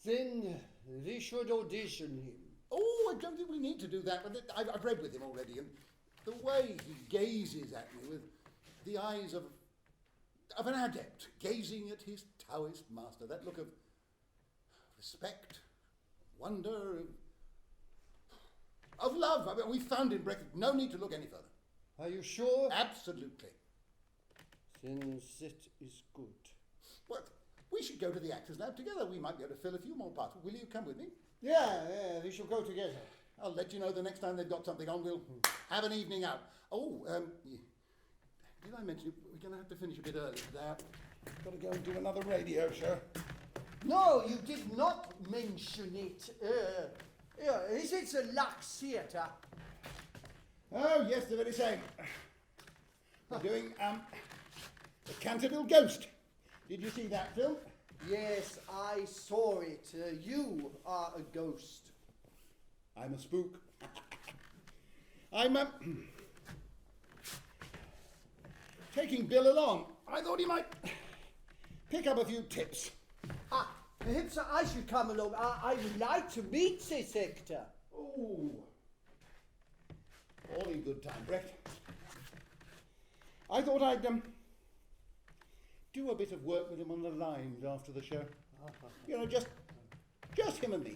Then we should audition him. Oh, I don't think we need to do that, but I've read with him already, and the way he gazes at me with the eyes of an adept gazing at his Taoist master, that look of respect, wonder, of love. I mean, we found in Brecht. No need to look any further. Are you sure? Absolutely. Then that is good. Well, we should go to the Actors Lab together. We might be able to fill a few more parts. Will you come with me? Yeah, we shall go together. I'll let you know the next time they've got something on. We'll have an evening out. Oh, Did I mention we're going to have to finish a bit early today? I've got to go and do another radio show. No, you did not mention it. Is it the Lux Theatre? Oh, yes, the very same. We're doing The Canterville Ghost. Did you see that film? Yes, I saw it. You are a ghost. I'm a spook. I'm taking Bill along. I thought he might pick up a few tips. Perhaps I should come along. I would like to meet this actor. Oh, all in good time, Brett. I thought I'd do a bit of work with him on the lines after the show. You know, just him and me.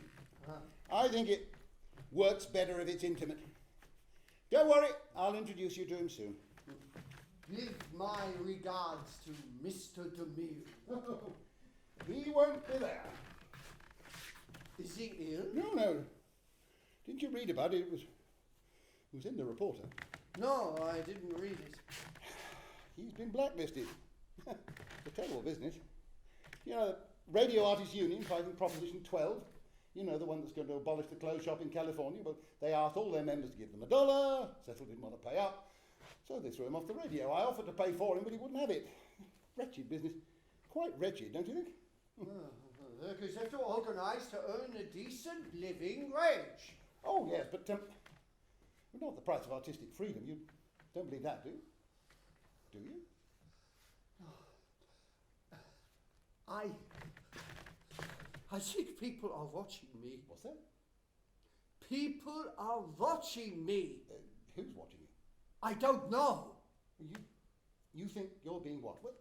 I think it works better if it's intimate. Don't worry, I'll introduce you to him soon. Give my regards to Mr. DeMille. He won't be there. Is he ill? No. Didn't you read about it? It was in the Reporter. No, I didn't read it. He's been blacklisted. It's a terrible business. You know, the Radio Artists Union fighting Proposition 12. You know, the one that's going to abolish the clothes shop in California. Well, they asked all their members to give them $1. Cecil didn't want to pay up. So they threw him off the radio. I offered to pay for him, but he wouldn't have it. Wretched business. Quite wretched, don't you think? Because they have to organise to earn a decent living wage. Oh, yes, but not the price of artistic freedom. You don't believe that, do you? Do you? I think people are watching me. What's that? People are watching me. Who's watching you? I don't know. You think you're being what? Well,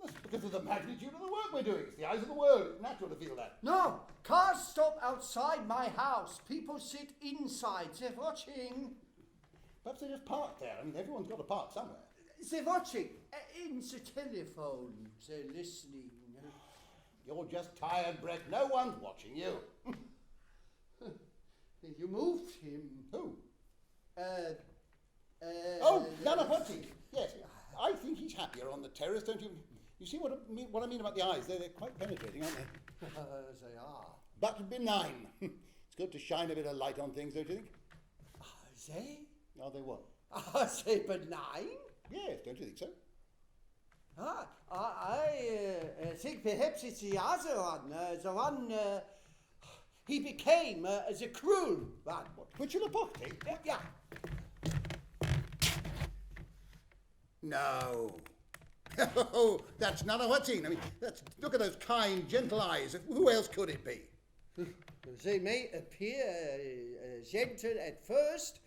that's because of the magnitude of the work we're doing. It's the eyes of the world. It's natural to feel that. No, cars stop outside my house. People sit inside. They're watching. Perhaps they just parked there. I mean, everyone's got to park somewhere. They're watching. In the telephone. They're listening. You're just tired, Brett. No one's watching you. You moved him. Who? Oh, Nana Hutchie. Yes, I think he's happier on the terrace, don't you? You see what I mean about the eyes? They're quite penetrating, aren't they? They are. But benign. It's good to shine a bit of light on things, don't you think? Are they? Are they what? Are they benign? Yes, don't you think so? I think perhaps it's the other one, the one he became, the cruel one. What, Huitzilopochtli? Yeah. No. Oh, that's Nana Hutchie. I mean, look at those kind, gentle eyes. Who else could it be? They may appear gentle at first,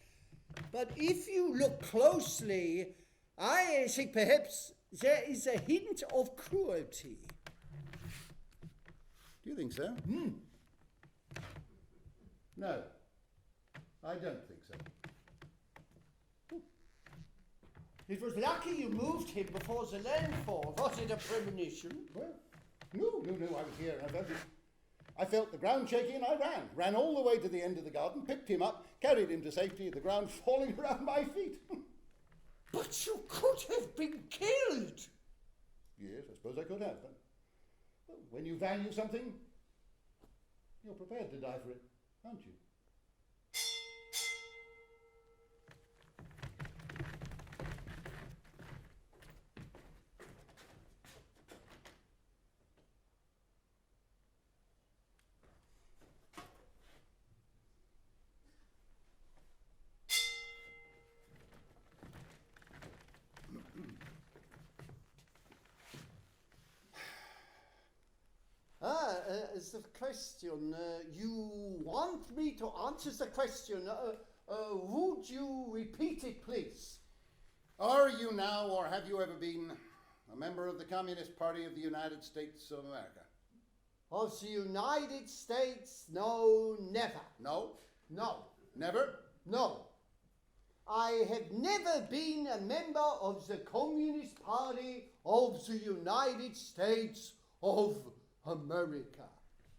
but if you look closely, I think perhaps there is a hint of cruelty. Do you think so? No, I don't think so. It was lucky you moved him before the landfall. Was it a premonition? Well, no, I was here and I felt it. I felt the ground shaking and I ran all the way to the end of the garden, picked him up, carried him to safety, the ground falling around my feet. But you could have been killed. Yes, I suppose I could have, but well, when you value something, you're prepared to die for it, aren't you? As the question, you want me to answer the question. Would you repeat it, please? Are you now, or have you ever been, a member of the Communist Party of the United States of America? Of the United States? No, never. No? No. Never? No. I have never been a member of the Communist Party of the United States of America.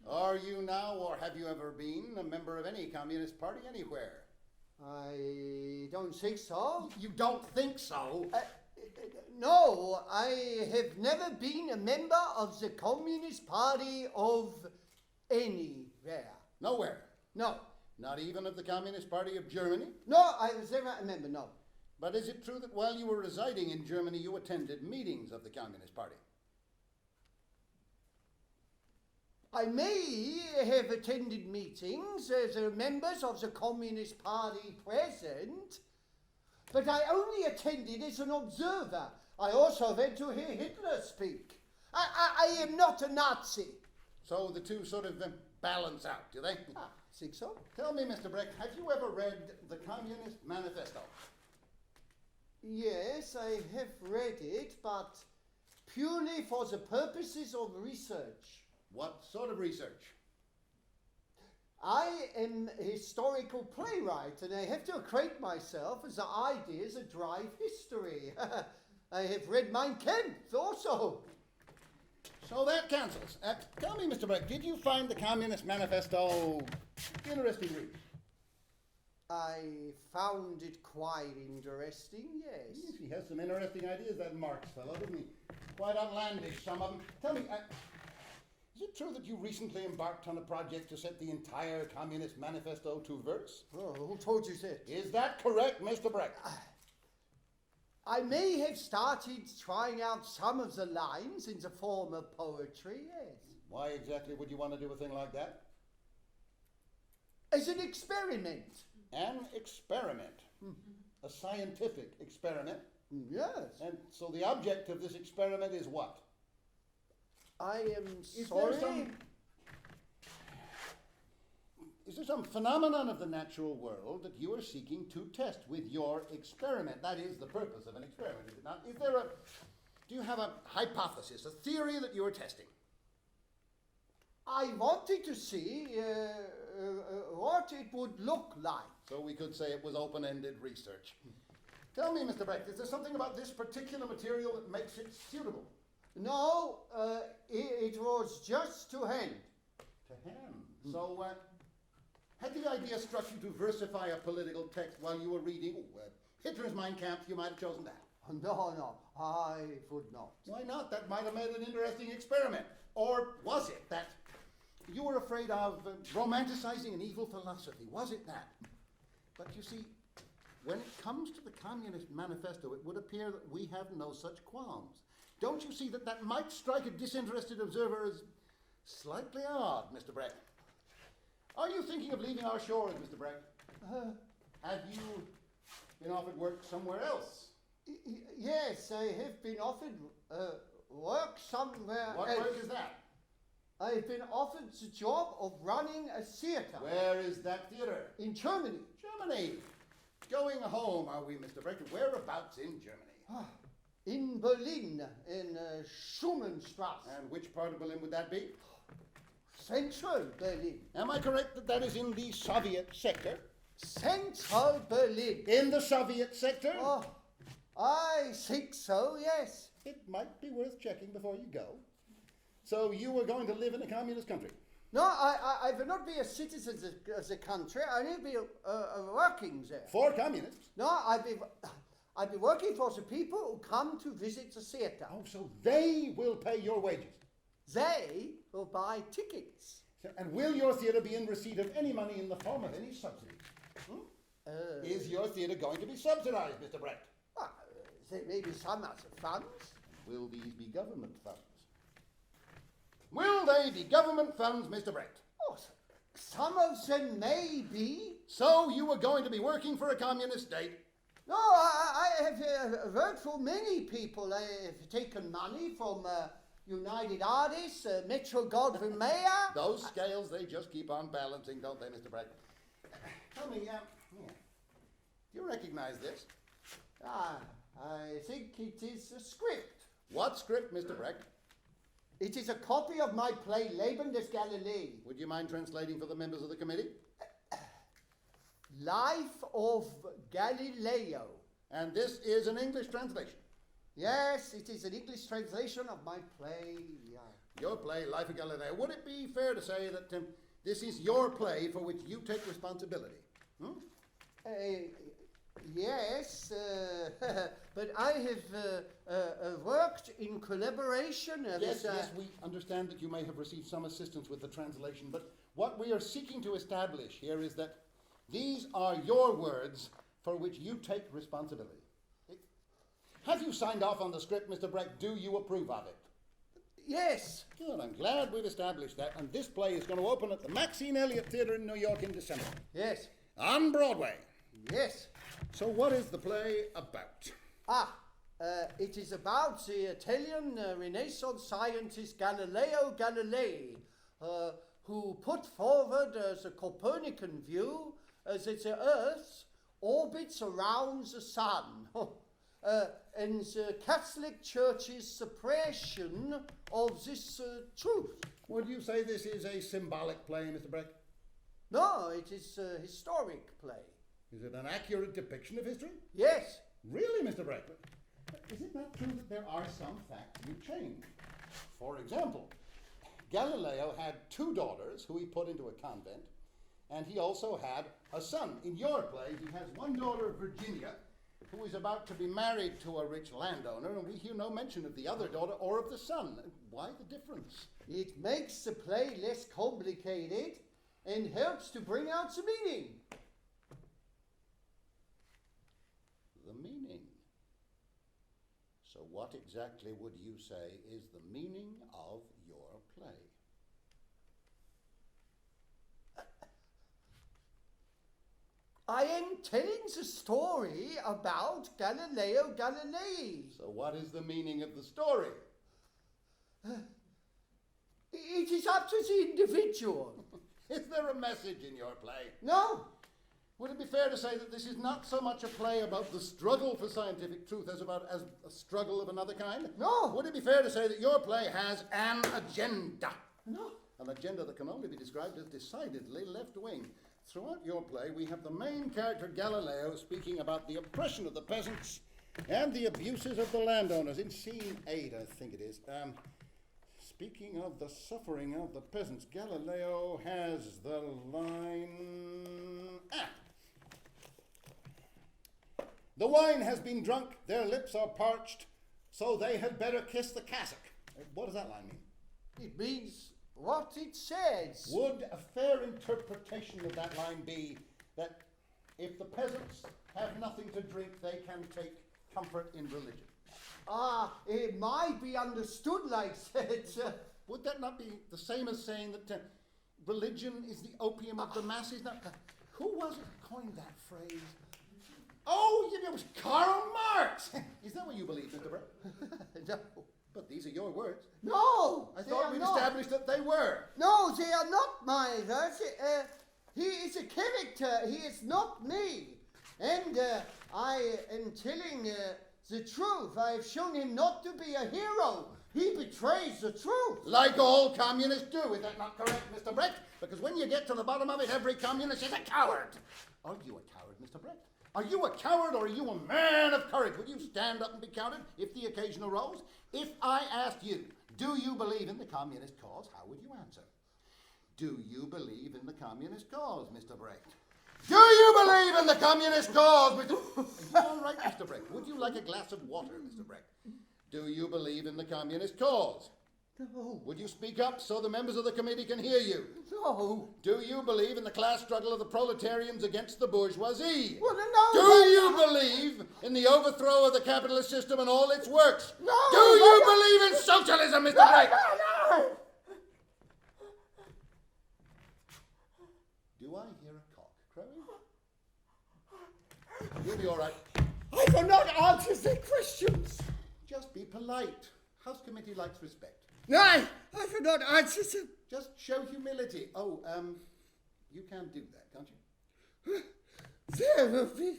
Are you now, or have you ever been, a member of any Communist Party anywhere? I don't think so. You don't think so? No, I have never been a member of the Communist Party of anywhere. Nowhere. No. Not even of the Communist Party of Germany? No, I was never a member, no. But is it true that while you were residing in Germany, you attended meetings of the Communist Party? I may have attended meetings as members of the Communist Party present, but I only attended as an observer. I also went to hear Hitler speak. I am not a Nazi. So the two sort of balance out, do they? Think so? Tell me, Mr. Breck, have you ever read the Communist Manifesto? Yes, I have read it, but purely for the purposes of research. What sort of research? I am a historical playwright, and I have to acquaint myself with the ideas that drive history. I have read Mein Kampf also. So that cancels. Tell me, Mr. Breck, did you find the Communist Manifesto interesting read? I found it quite interesting, yes. Yes, he has some interesting ideas, that Marx fellow, doesn't he? Quite outlandish, some of them. Tell me, is it true that you recently embarked on a project to set the entire Communist Manifesto to verse? Oh, who told you that? Is that correct, Mr. Breck? I may have started trying out some of the lines in the form of poetry, yes. Why exactly would you want to do a thing like that? As an experiment. An experiment. A scientific experiment. Yes. And so the object of this experiment is what? I am Is sorry. Is there some phenomenon of the natural world that you are seeking to test with your experiment? That is the purpose of an experiment, is it not? Do you have a hypothesis, a theory that you are testing? I wanted to see what it would look like. So we could say it was open-ended research. Tell me, Mr. Brecht, is there something about this particular material that makes it suitable? No, it was just to hand. To hand. So, had the idea struck you to versify a political text while you were reading Hitler's Mein Kampf, you might have chosen that. No, I would not. Why not? That might have made an interesting experiment. Or was it that you were afraid of romanticizing an evil philosophy? Was it that? But you see, when it comes to the Communist Manifesto, it would appear that we have no such qualms. Don't you see that that might strike a disinterested observer as slightly odd, Mr. Breck? Are you thinking of leaving our shores, Mr. Breck? Have you been offered work somewhere else? Yes, I have been offered work somewhere What else. work is that? I have been offered the job of running a theatre. Where is that theatre? In Germany. Germany. Going home, are we, Mr. Breck? Whereabouts in Germany? In Berlin, in Schumannstrasse. And which part of Berlin would that be? Central Berlin. Am I correct that that is in the Soviet sector? Central Berlin. In the Soviet sector? Oh, I think so, yes. It might be worth checking before you go. So you were going to live in a communist country? No, I will not be a citizen of the country. I will be working there. For communists? No, I'll be working for the people who come to visit the theatre. Oh, so they will pay your wages? They will buy tickets. And will your theatre be in receipt of any money in the form of any subsidy? Is your theatre going to be subsidized, Mr. Brecht? There may be some other funds. Will these be government funds? Will they be government funds, Mr. Brecht? Oh, some of them may be. So you were going to be working for a communist state? No, I have worked for many people. I have taken money from United Artists, Metro Goldwyn Mayer. Those scales, they just keep on balancing, don't they, Mr. Brecht? Tell me, do you recognize this? I think it is a script. What script, Mr. Brecht? It is a copy of my play Leben des Galilei. Would you mind translating for the members of the committee? Life of Galileo. And this is an English translation? Yes, it is an English translation of my play. Your play, Life of Galileo. Would it be fair to say that this is your play for which you take responsibility? Yes, but I have worked in collaboration Yes, with... yes, we understand that you may have received some assistance with the translation, but what we are seeking to establish here is that these are your words for which you take responsibility. Have you signed off on the script, Mr. Brecht? Do you approve of it? Yes. Good, I'm glad we've established that, and this play is going to open at the Maxine Elliott Theatre in New York in December. Yes. On Broadway. Yes. So what is the play about? It is about the Italian Renaissance scientist Galileo Galilei, who put forward the Copernican view that the Earth orbits around the Sun, and the Catholic Church's suppression of this truth. Would you say this is a symbolic play, Mr. Brecht? No, it is a historic play. Is it an accurate depiction of history? Yes. Really, Mr. Brecht? Is it not true that there are some facts you change? For example, Galileo had 2 daughters who he put into a convent, and he also had a son. In your play, he has one daughter, Virginia, who is about to be married to a rich landowner, and we hear no mention of the other daughter or of the son. Why the difference? It makes the play less complicated and helps to bring out the meaning. The meaning. So what exactly would you say is the meaning of your play? I am telling the story about Galileo Galilei. So what is the meaning of the story? It is up to the individual. Is there a message in your play? No. Would it be fair to say that this is not so much a play about the struggle for scientific truth as a struggle of another kind? No. Would it be fair to say that your play has an agenda? No. An agenda that can only be described as decidedly left-wing. Throughout your play, we have the main character, Galileo, speaking about the oppression of the peasants and the abuses of the landowners. In scene 8, I think it is, speaking of the suffering of the peasants, Galileo has the line... The wine has been drunk, their lips are parched, so they had better kiss the cassock. What does that line mean? It means what it says. Would a fair interpretation of that line be that if the peasants have nothing to drink, they can take comfort in religion? It might be understood like that. Would that not be the same as saying that religion is the opium of the masses? Now, who was it who coined that phrase? Oh, it was Karl Marx! Is that what you believe, Mr. Brett? No. But these are your words. No! I thought we'd established that they were. No, they are not my words. He is a character. He is not me. And I am telling the truth. I have shown him not to be a hero. He betrays the truth. Like all communists do. Is that not correct, Mr. Brecht? Because when you get to the bottom of it, every communist is a coward. Are you a coward, Mr. Brecht? Are you a coward or are you a man of courage? Would you stand up and be counted if the occasion arose? If I asked you, do you believe in the communist cause, how would you answer? Do you believe in the communist cause, Mr. Brecht? Do you believe in the communist cause, Mr. Are you all right, Mr. Brecht? Would you like a glass of water, Mr. Brecht? Do you believe in the communist cause? No. Would you speak up so the members of the committee can hear you? No. Do you believe in the class struggle of the proletarians against the bourgeoisie? Well, no. Do you believe in the overthrow of the capitalist system and all its works? No. Do you believe in socialism, Mr. Brecht? No. Do I hear a cock crowing? You'll be all right. I cannot answer the questions. Just be polite. House committee likes respect. No, I cannot answer them. Just show humility. Oh, you can do that, can't you? There will be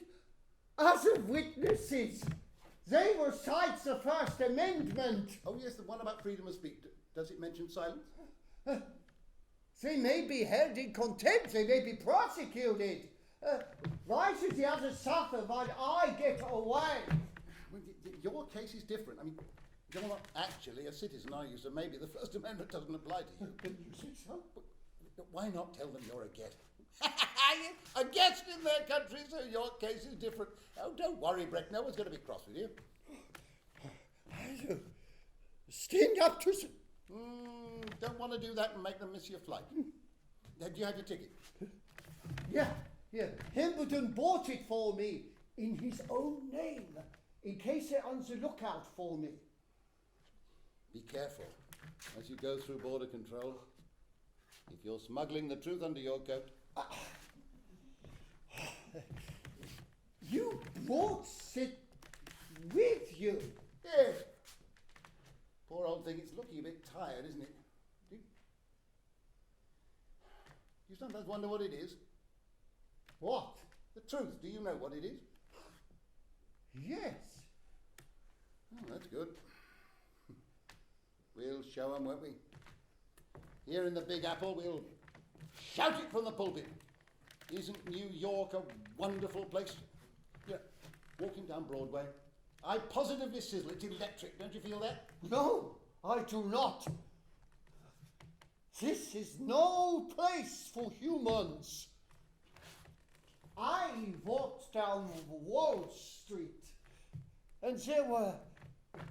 other witnesses. They will cite the First Amendment. Oh, yes, the one about freedom of speech. Does it mention silence? They may be held in contempt. They may be prosecuted. Why should the others suffer while I get away? Well, your case is different. I mean, you're not actually a citizen, are you? So maybe the First Amendment doesn't apply to you. Can you say so? But why not tell them you're a getter? A guest in their country, so your case is different. Oh, don't worry, Brecht. No one's going to be cross with you. Stand up to some. Don't want to do that and make them miss your flight. Do you have your ticket? Yeah. Hambledon bought it for me in his own name, in case they're on the lookout for me. Be careful as you go through border control. If you're smuggling the truth under your coat. You brought it with you. Yes. Poor old thing, it's looking a bit tired, isn't it? Do you sometimes wonder what it is? What? The truth. Do you know what it is? Yes. Oh, that's good. We'll show them, won't we? Here in the Big Apple, we'll shout it from the pulpit. Isn't New York a wonderful place? Yeah, walking down Broadway, I positively sizzle. It's electric, don't you feel that? No, I do not. This is no place for humans. I walked down Wall Street, and there were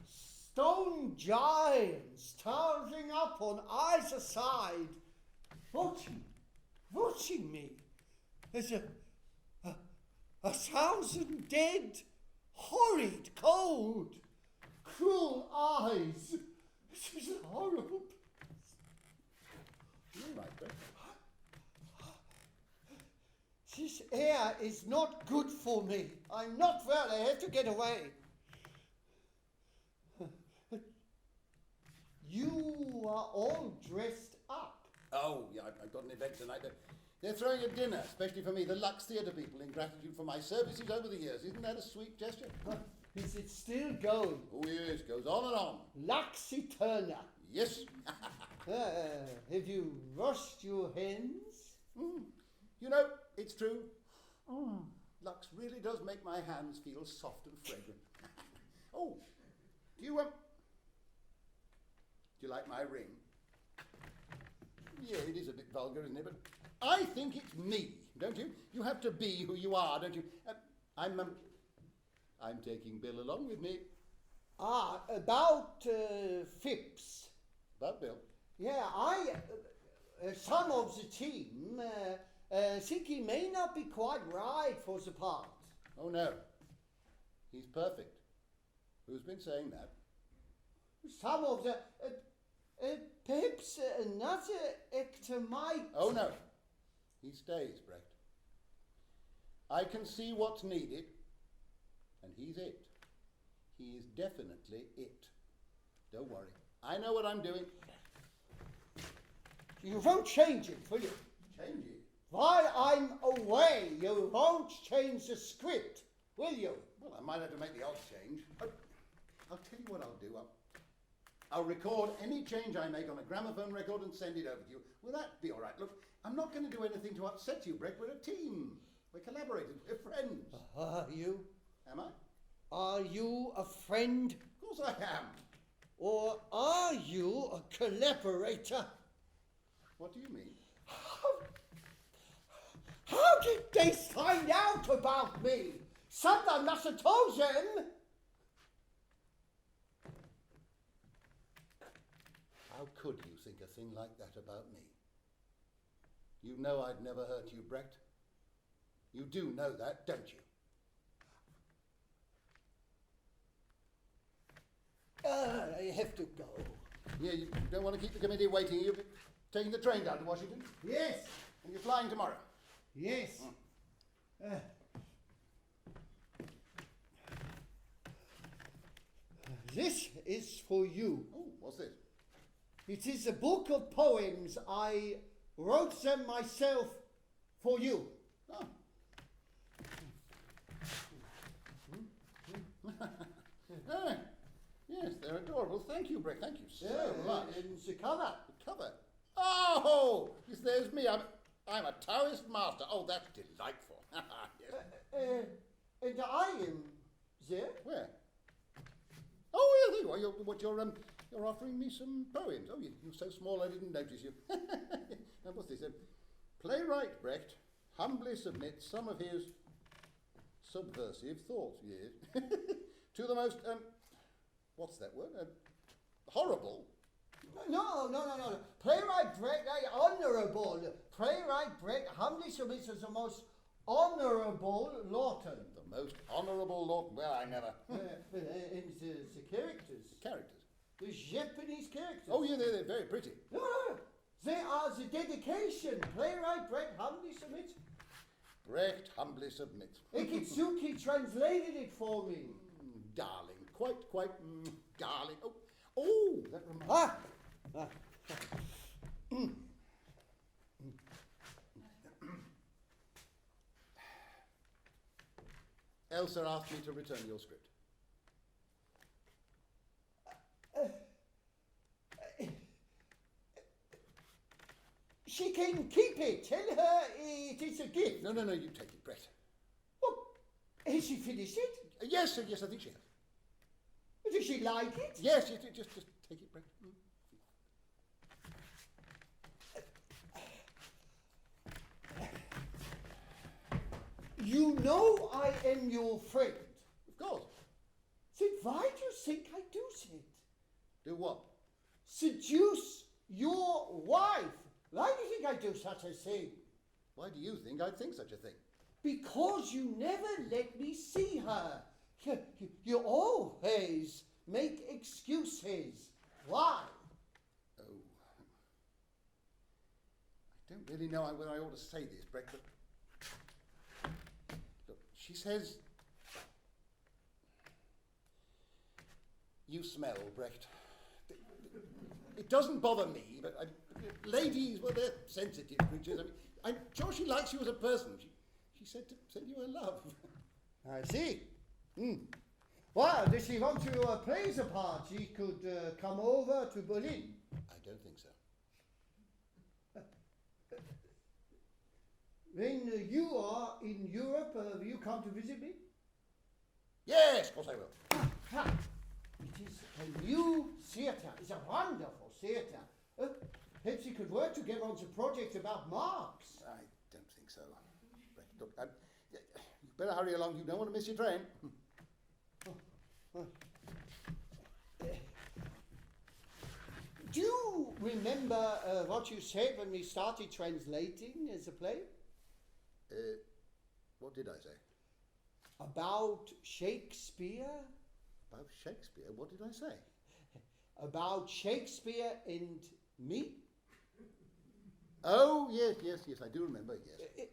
stone giants towering up on either side, watching me. There's a thousand dead, horrid, cold, cruel eyes. This is horrible. You're right, Brett. This air is not good for me. I'm not well. I have to get away. You are all dressed up. Oh, yeah, I've got an event tonight. They're throwing a dinner, especially for me, the Lux Theatre people, in gratitude for my services over the years. Isn't that a sweet gesture? Is it still going? Oh, yes, goes on and on. Lux Eterna. Yes. Have you washed your hands? You know, it's true. Lux really does make my hands feel soft and fragrant. Oh, do you like my ring? Yeah, it is a bit vulgar, isn't it? But I think it's me, don't you? You have to be who you are, don't you? I'm taking Bill along with me. About Phipps. About Bill? Yeah, some of the team think he may not be quite right for the part. Oh, no. He's perfect. Who's been saying that? Some of the... perhaps another actor might... Oh, no. He stays, Brecht. I can see what's needed, and he's it. He is definitely it. Don't worry. I know what I'm doing. You won't change it, will you? Change it? While I'm away, you won't change the script, will you? Well, I might have to make the odd change. I'll tell you what I'll do. I'll record any change I make on a gramophone record and send it over to you. Will that be all right? Look, I'm not going to do anything to upset you, Brecht. We're a team. We're collaborators. We're friends. Are you? Am I? Are you a friend? Of course I am. Or are you a collaborator? What do you mean? How did they find out about me? Someone must have told them. How could you think a thing like that about me? You know I'd never hurt you, Brecht. You do know that, don't you? I have to go. Yeah, you don't want to keep the committee waiting. You're taking the train down to Washington? Yes. And you're flying tomorrow? Yes. This is for you. Oh, what's this? It is a book of poems. I wrote them myself for you. Oh. Ah, yes, they're adorable. Thank you, Brecht. Thank you so much. And the cover. The cover. Oh, yes, there's me. I'm a Taoist master. Oh, that's delightful. Yes. And I am there. Where? Oh, yeah, there you are. You're offering me some poems. Oh, you're so small I didn't notice you. Now, what's this? Playwright Brecht humbly submit some of his subversive thoughts, yes, to the most, what's that word? Horrible. No. Playwright Brett, honourable. Playwright Brett humbly submits as the most honourable Lawton. The most honourable Lord. Well, I never. And the characters. The characters. The Japanese characters. Oh, yeah, they're very pretty. No. They are the dedication. Playwright Brett humbly submits. Brecht humbly submits. Ikitsuki translated it for me. Darling, quite, darling. Oh, that reminds me. Elsa asked me to return your script. She can keep it. Tell her it is a gift. No, you take it, Brett. What? Has she finished it? Yes, I think she has. Does she like it? Yes, just take it, Brett. You know I am your friend. Of course. Then why do you think I do that? Do what? Seduce your wife. Why do you think I do such a thing? Why do you think I'd think such a thing? Because you never let me see her. You always make excuses. Why? Oh. I don't really know whether I ought to say this, Brett, but... Look, she says... You smell, Brecht. It doesn't bother me, but ladies, well, they're sensitive creatures. I mean, I'm sure she likes you as a person. She said to send you her love. I see. Well, does she want to play the part? She could come over to Berlin. I don't think so. When you are in Europe, will you come to visit me? Yes, of course I will. It is a new theatre. It's a wonderful theatre. Perhaps we could work together on the project about Marx. I don't think so. Look, you better hurry along. You don't want to miss your train. Do you remember what you said when we started translating the play? What did I say? About Shakespeare? About Shakespeare? What did I say? About Shakespeare and me? Oh, yes, I do remember, yes.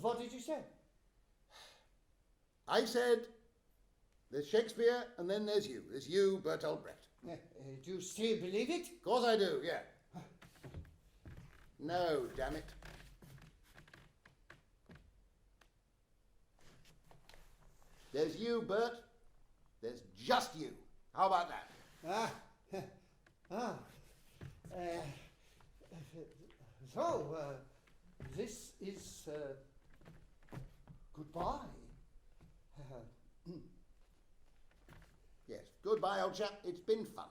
What did you say? I said, there's Shakespeare, and then there's you. There's you, Bertolt Brecht. Do you still believe it? Of course I do, yeah. No, damn it. There's you, Bert. There's just you. How about that? So, this is goodbye. Yes, goodbye, old chap. It's been fun.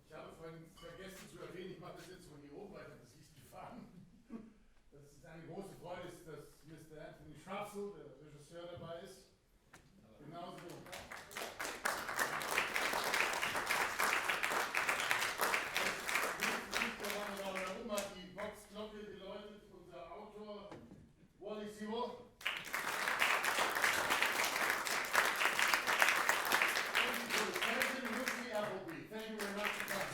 Ich habe vorhin vergessen zu erwähnen, ich mache das jetzt von hier oben weiter, das Licht gefahren. Dass es eine große Freude ist, dass Mr. Anthony Schafsel, der Regisseur, dabei ist. Genauso. Warum hat die Boxglocke geläutet? Unser Autor Wally Sewell. Thank you very much for coming.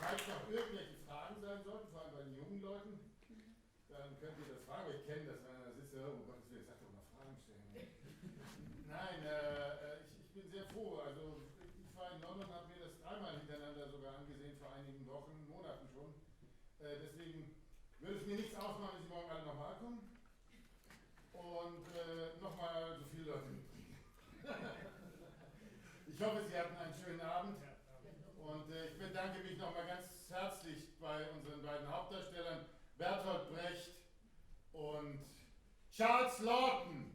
Falls noch irgendwelche Fragen sein sollten, vor allem bei den jungen Leuten, dann könnt ihr das fragen. Ich kenne das, wenn einer sitzt, oh Gottes Willen, sag doch mal Fragen stellen. Nein, ich bin sehr froh. Also ich war in London, habe mir das dreimal hintereinander sogar angesehen, vor einigen Wochen, Monaten schon. Deswegen würde es mir nichts ausmachen, wenn Sie morgen alle nochmal kommen. Und nochmal so viele Leute mitbringen. Ich hoffe, Sie hatten einen schönen Abend. Und ich bedanke mich nochmal ganz herzlich bei unseren beiden Hauptdarstellern, Bertolt Brecht und Charles Lawton.